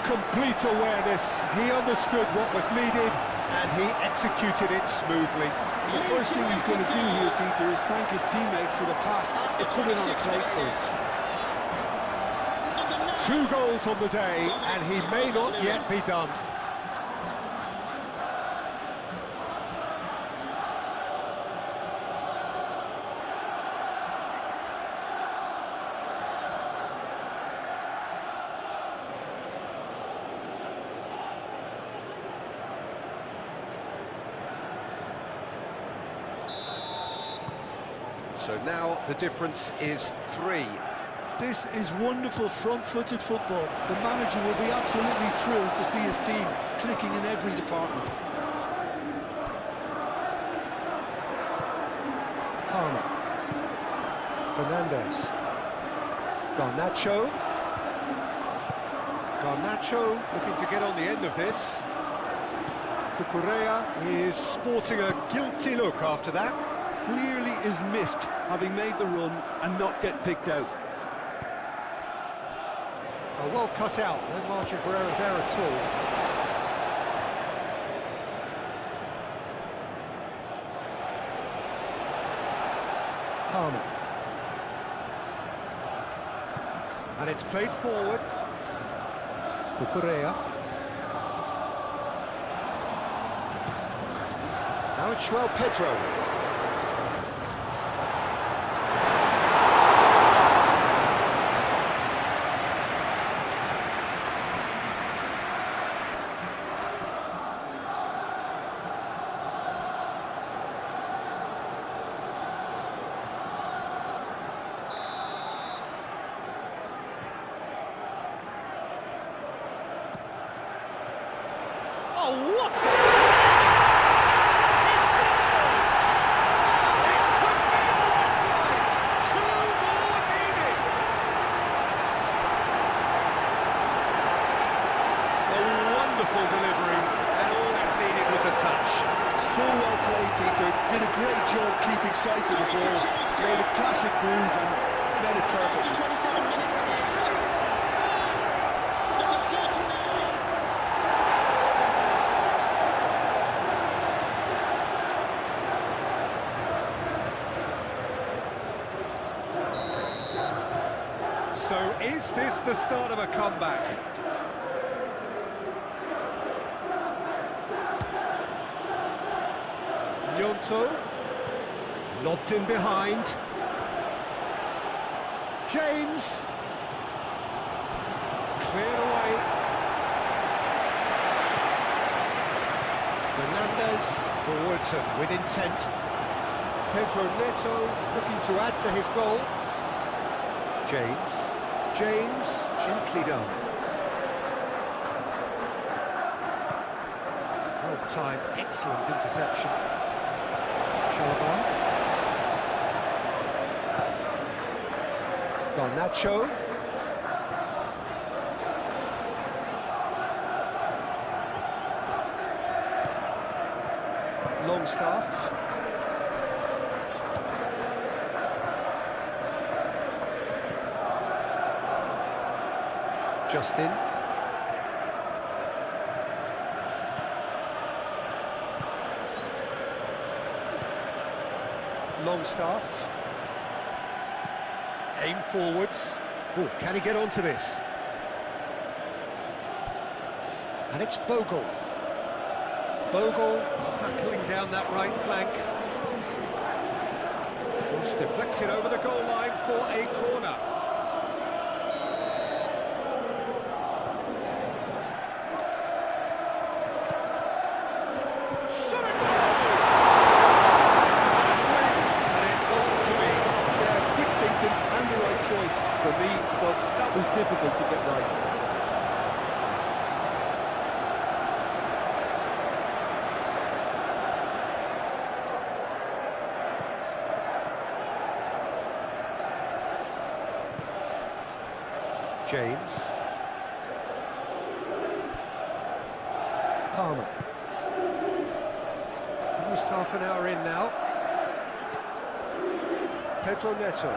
Speaker 3: Complete awareness. He understood what was needed and he executed it smoothly.
Speaker 2: The first thing he's going to do here, Peter, is thank his teammate for the pass to put it on a plate for us.
Speaker 3: 2 goals on the day and he may not yet be done. So now the difference is 3.
Speaker 2: This is wonderful front-footed football. The manager will be absolutely thrilled to see his team clicking in every department.
Speaker 3: Palmer. Fernandez. Garnacho. Garnacho looking to get on the end of this. Cucurella is sporting a guilty look after that.
Speaker 2: Clearly is miffed having made the run and not get picked out.
Speaker 3: Oh, well cut out, no margin for error there at all. Palmer. And it's played forward. Cucurella. Now it's João Pedro. Oh, what a... He scores! It could be a lifeline! 2 more needed! A wonderful delivery, and all it needed was a touch.
Speaker 2: So well played, Peter. Did a great job keeping sight of the ball. Made a classic move and made it perfectly.
Speaker 4: 27 minutes is number 49.
Speaker 3: So is this the start of a comeback? Gnonto, lobbed in behind. James, cleared away. Fernandez, forwards and with intent. Pedro Neto looking to add to his goal. James, gently done. Oh, time. Excellent interception. Chalobah. Garnacho. Longstaff. Justin. Longstaff. Aim forwards. Oh, can he get onto this? And it's Bogle. Bogle battling down that right flank. Cross deflected over the goal line for a corner. Shot it goal! And it wasn't to be.
Speaker 2: Yeah, quick thinking and the right choice for me, but that was difficult to get right.
Speaker 3: James. Palmer. Almost half an hour in now. Pedro Neto.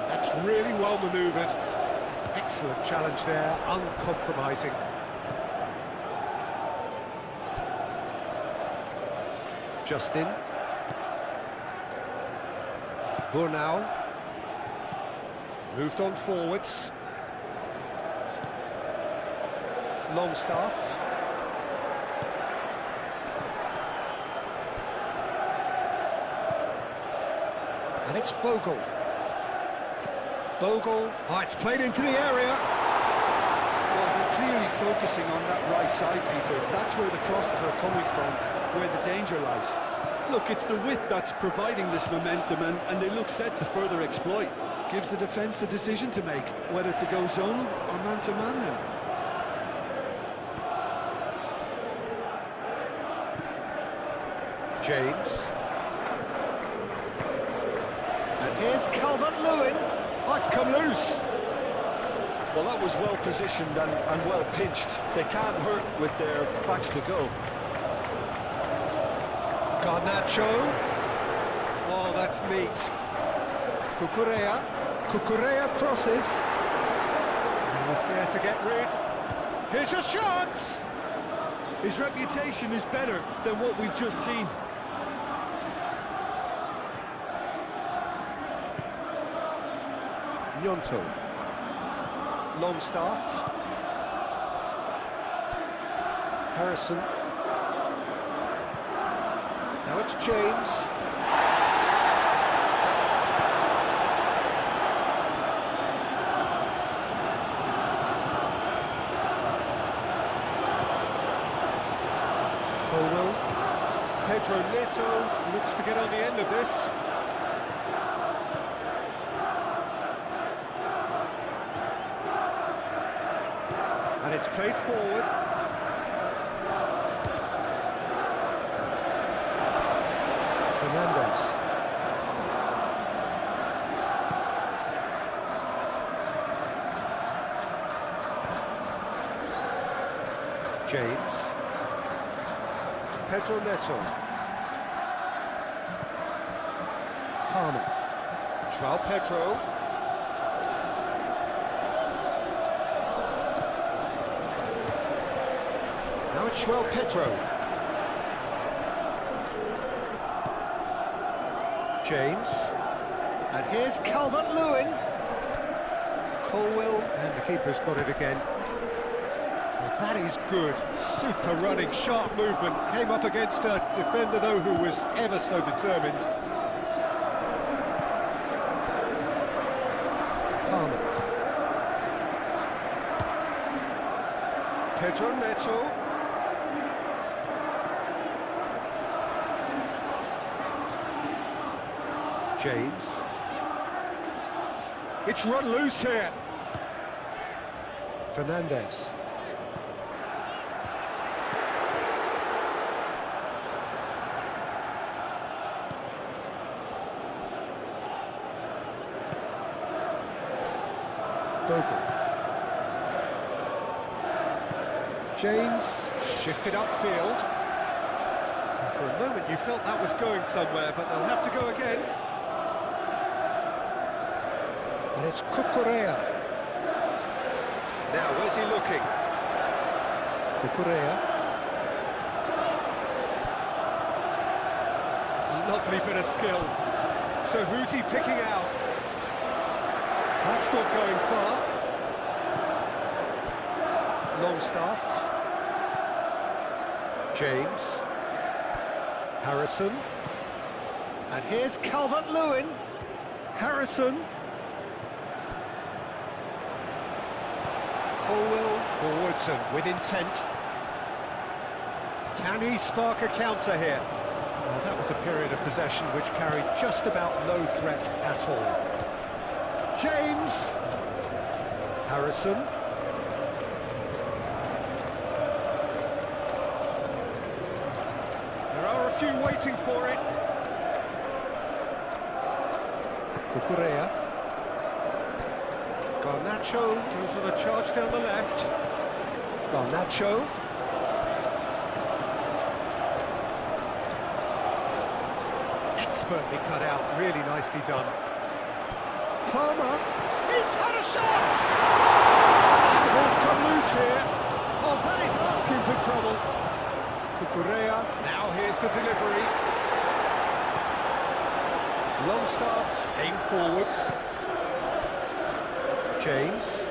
Speaker 3: That's really well manoeuvred. Excellent challenge there, uncompromising. Justin. Burnau. Moved on forwards. Longstaff. And it's Bogle. Bogle. Oh, it's played into the area.
Speaker 2: Well, they're clearly focusing on that right side, Peter. That's where the crosses are coming from, where the danger lies. Look, it's the width that's providing this momentum, and they look set to further exploit. Gives the defence a decision to make, whether to go zonal or man-to-man now.
Speaker 3: James. And here's Calvert-Lewin. Oh, it's come loose.
Speaker 2: Well, that was well positioned and well pinched. They can't hurt with their backs to go.
Speaker 3: Garnacho. Oh, that's neat. Cucurella. Cucurella crosses. And he's there to get rid. Here's a shot!
Speaker 2: His reputation is better than what we've just seen.
Speaker 3: Gnonto. Longstaff. Harrison. Now it's James. Colwell. Pedro Neto looks to get on the end of this. And it's played forward. Fernandez. James. Pedro Neto. Palmer. João Pedro. Now it's João Pedro. James. And here's Calvert-Lewin. Colwell, and the keeper's got it again. Well, that is good. Super running, sharp movement. Came up against a defender, though, who was ever so determined. Palmer. Pedro Neto. James. It's run loose here. Fernandez. Bogle. James shifted upfield. And for a moment you felt that was going somewhere, but they'll have to go again. And it's Cucurella. Now, where's he looking? Cucurella. Lovely bit of skill. So who's he picking out? That's not going far. Longstaff. James. Harrison. And here's Calvert-Lewin. Harrison. Colwell forwards and with intent. Can he spark a counter here? Well, that was a period of possession which carried just about no threat at all. James. Harrison. There are a few waiting for it. Cucurella. Garnacho goes on a charge down the left. Garnacho. Expertly cut out, really nicely done. Palmer, he's had a shot! The ball's come loose here. Oh, that is asking for trouble. Cucurella, now here's the delivery. Longstaff, aim forwards. James.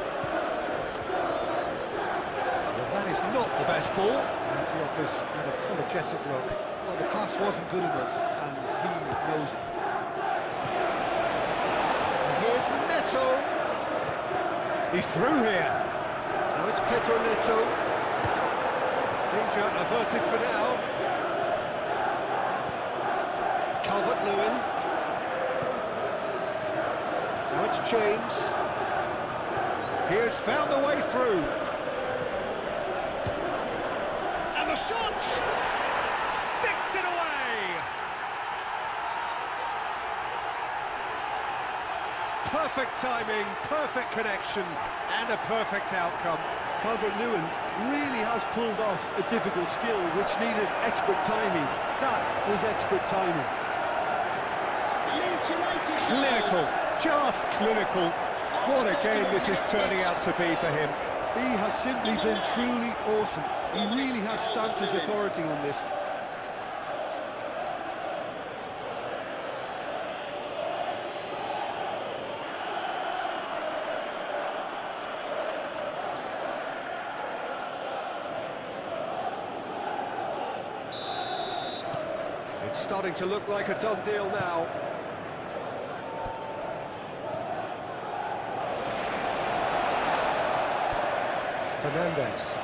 Speaker 3: Well, that is not the best ball. And he offers an apologetic look.
Speaker 2: Well, the pass wasn't good enough, and he knows it.
Speaker 3: And here's Neto. He's through here. Now it's Pedro Neto. Danger averted for now. Calvert-Lewin. Now it's James. He has found a way through. And the shot! Sticks it away! Perfect timing, perfect connection, and a perfect outcome.
Speaker 2: Calvert-Lewin really has pulled off a difficult skill which needed expert timing. That was expert timing.
Speaker 4: Leeds United.
Speaker 3: Clinical, just clinical. What a game this is turning out to be for him.
Speaker 2: He has simply been truly awesome. He really has stamped his authority on this.
Speaker 3: It's starting to look like a done deal now. Fernandez.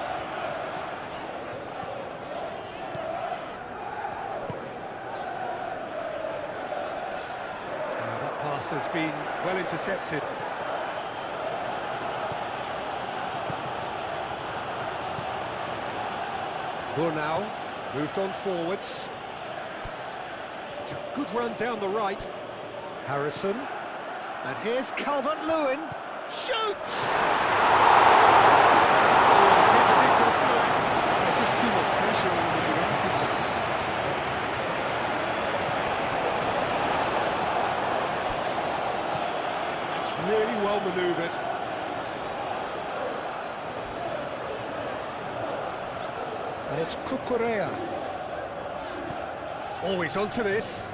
Speaker 3: That pass has been well intercepted. Burnau moved on forwards. It's a good run down the right. Harrison. And here's Calvert-Lewin. Shoots!
Speaker 2: Just too much pressure on the defensive side.
Speaker 3: It's really well manoeuvred. And it's Cucurella. Always onto this.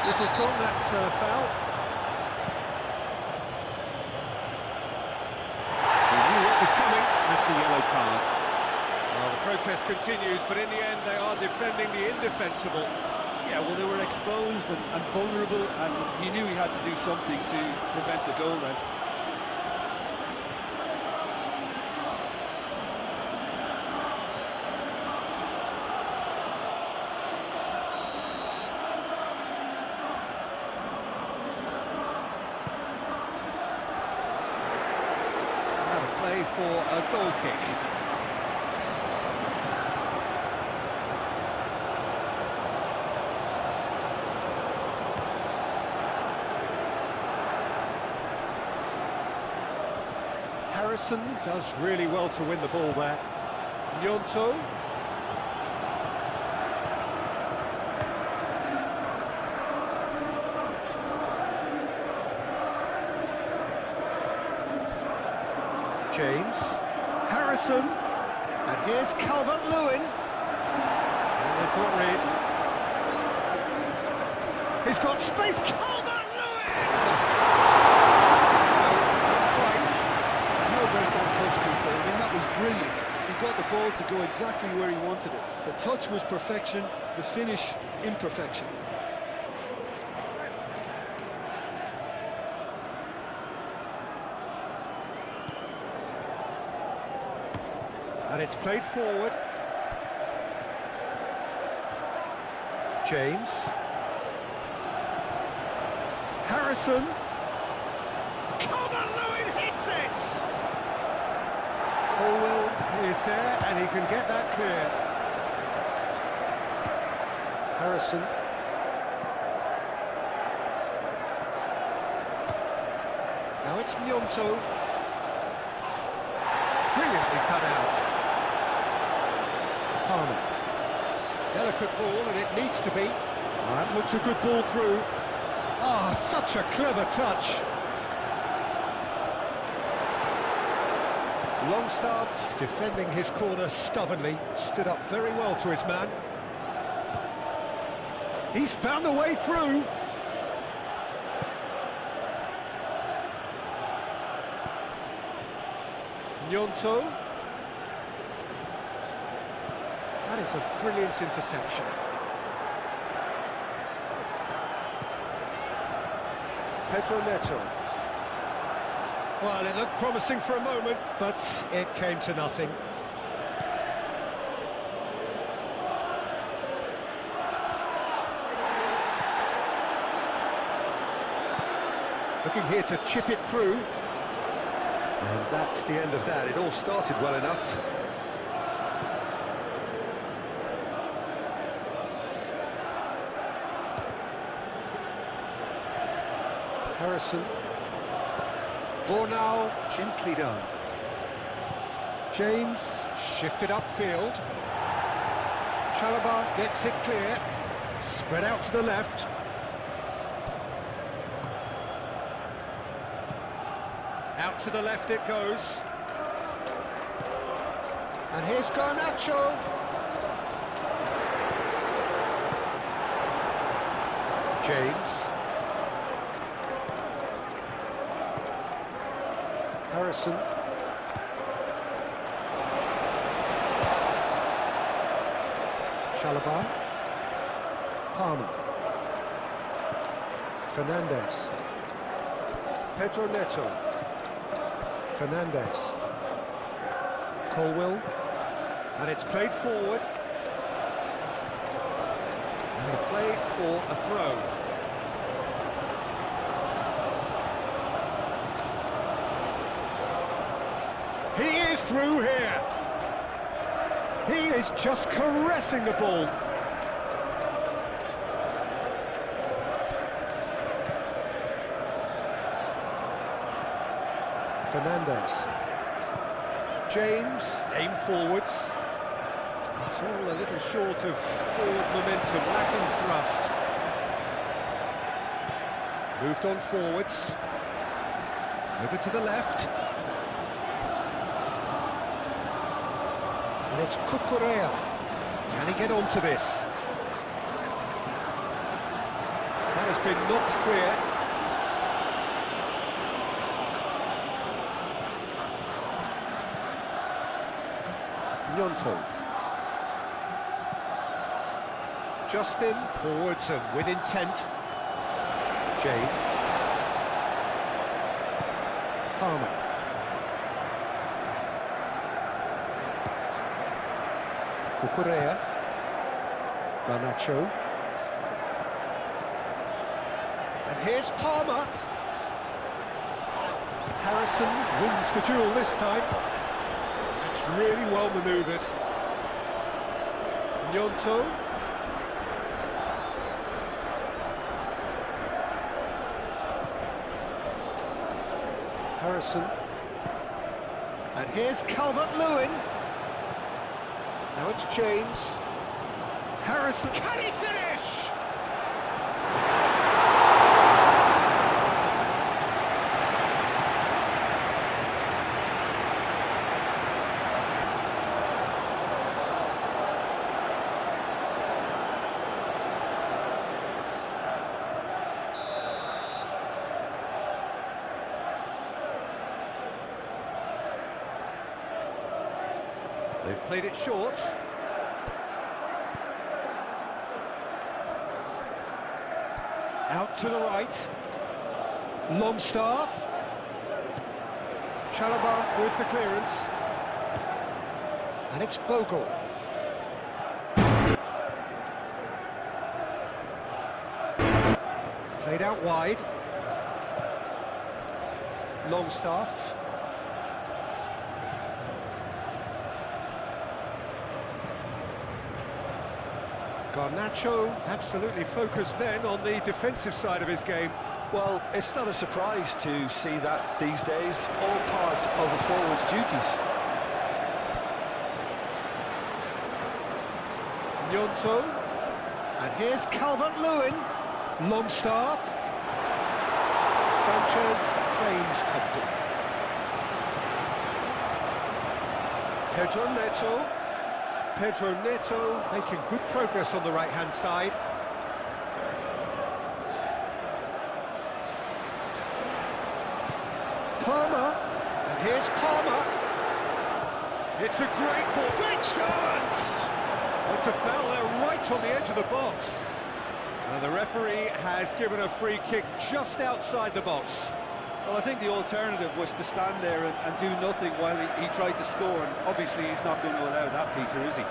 Speaker 3: This has gone, that's foul. He knew what was coming, that's a yellow card. Well, the protest continues, but in the end they are defending the indefensible.
Speaker 2: Yeah, well, they were exposed and vulnerable, and he knew he had to do something to prevent a goal then.
Speaker 3: Play for a goal kick. Harrison does really well to win the ball there. Gnonto. James. Harrison. And here's Calvert-Lewin. And they can't read. He's got space. Calvert-Lewin!
Speaker 2: How about that touch, Peter? I mean, that was brilliant. He got the ball to go exactly where he wanted it. The touch was perfection, the finish imperfection.
Speaker 3: And it's played forward. James. Harrison. Calvert-Lewin hits it! Colwell is there, and he can get that clear. Harrison. Now it's Gnonto. Brilliantly cut out. Palmer. Delicate ball, and it needs to be. That looks a good ball through. Ah, such a clever touch. Longstaff, defending his corner stubbornly, stood up very well to his man. He's found a way through. Gnonto. That is a brilliant interception. Pedro Neto. Well, it looked promising for a moment, but it came to nothing. Looking here to chip it through. And that's the end of that. It all started well enough. Harrison. Bornau, gently done. James, shifted upfield. Chalobah gets it clear. Spread out to the left. Out to the left it goes. And here's Garnacho. James. Harrison. Chalobah. Palmer. Fernandez. Pedro Neto. Fernandez. Colwell. And it's played forward. And they play for a throw. He is through here. He is just caressing the ball. Fernandez. James, aim forwards. It's all a little short of forward momentum, lacking thrust. Moved on forwards. Over to the left. And it's Cucurella. Can he get onto this? That has been knocked clear. Gnonto. Justin, forwards and with intent. James. Palmer. Cucurella. Garnacho. And here's Palmer. Harrison wins the duel this time. It's really well manoeuvred. Gnonto. Harrison. And here's Calvert-Lewin. Now it's James. Harrison. Can he finish? They've played it short. Out to the right. Longstaff. Chalobah with the clearance. And it's Bogle. Played out wide. Longstaff. Garnacho absolutely focused then on the defensive side of his game.
Speaker 2: Well, it's not a surprise to see that these days, all part of a forward's duties.
Speaker 3: Gnonto, and here's Calvert-Lewin. Longstaff. Sanchez claims comfortable. Pedro Neto. Pedro Neto making good progress on the right-hand side. Palmer, and here's Palmer. It's a great ball, great chance! It's a foul there right on the edge of the box. And the referee has given a free kick just outside the box.
Speaker 2: Well, I think the alternative was to stand there and do nothing while he tried to score, and obviously he's not going to allow that, Peter, is he?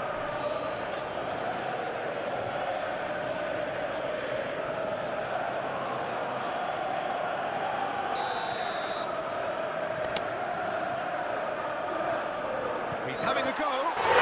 Speaker 1: He's having a go.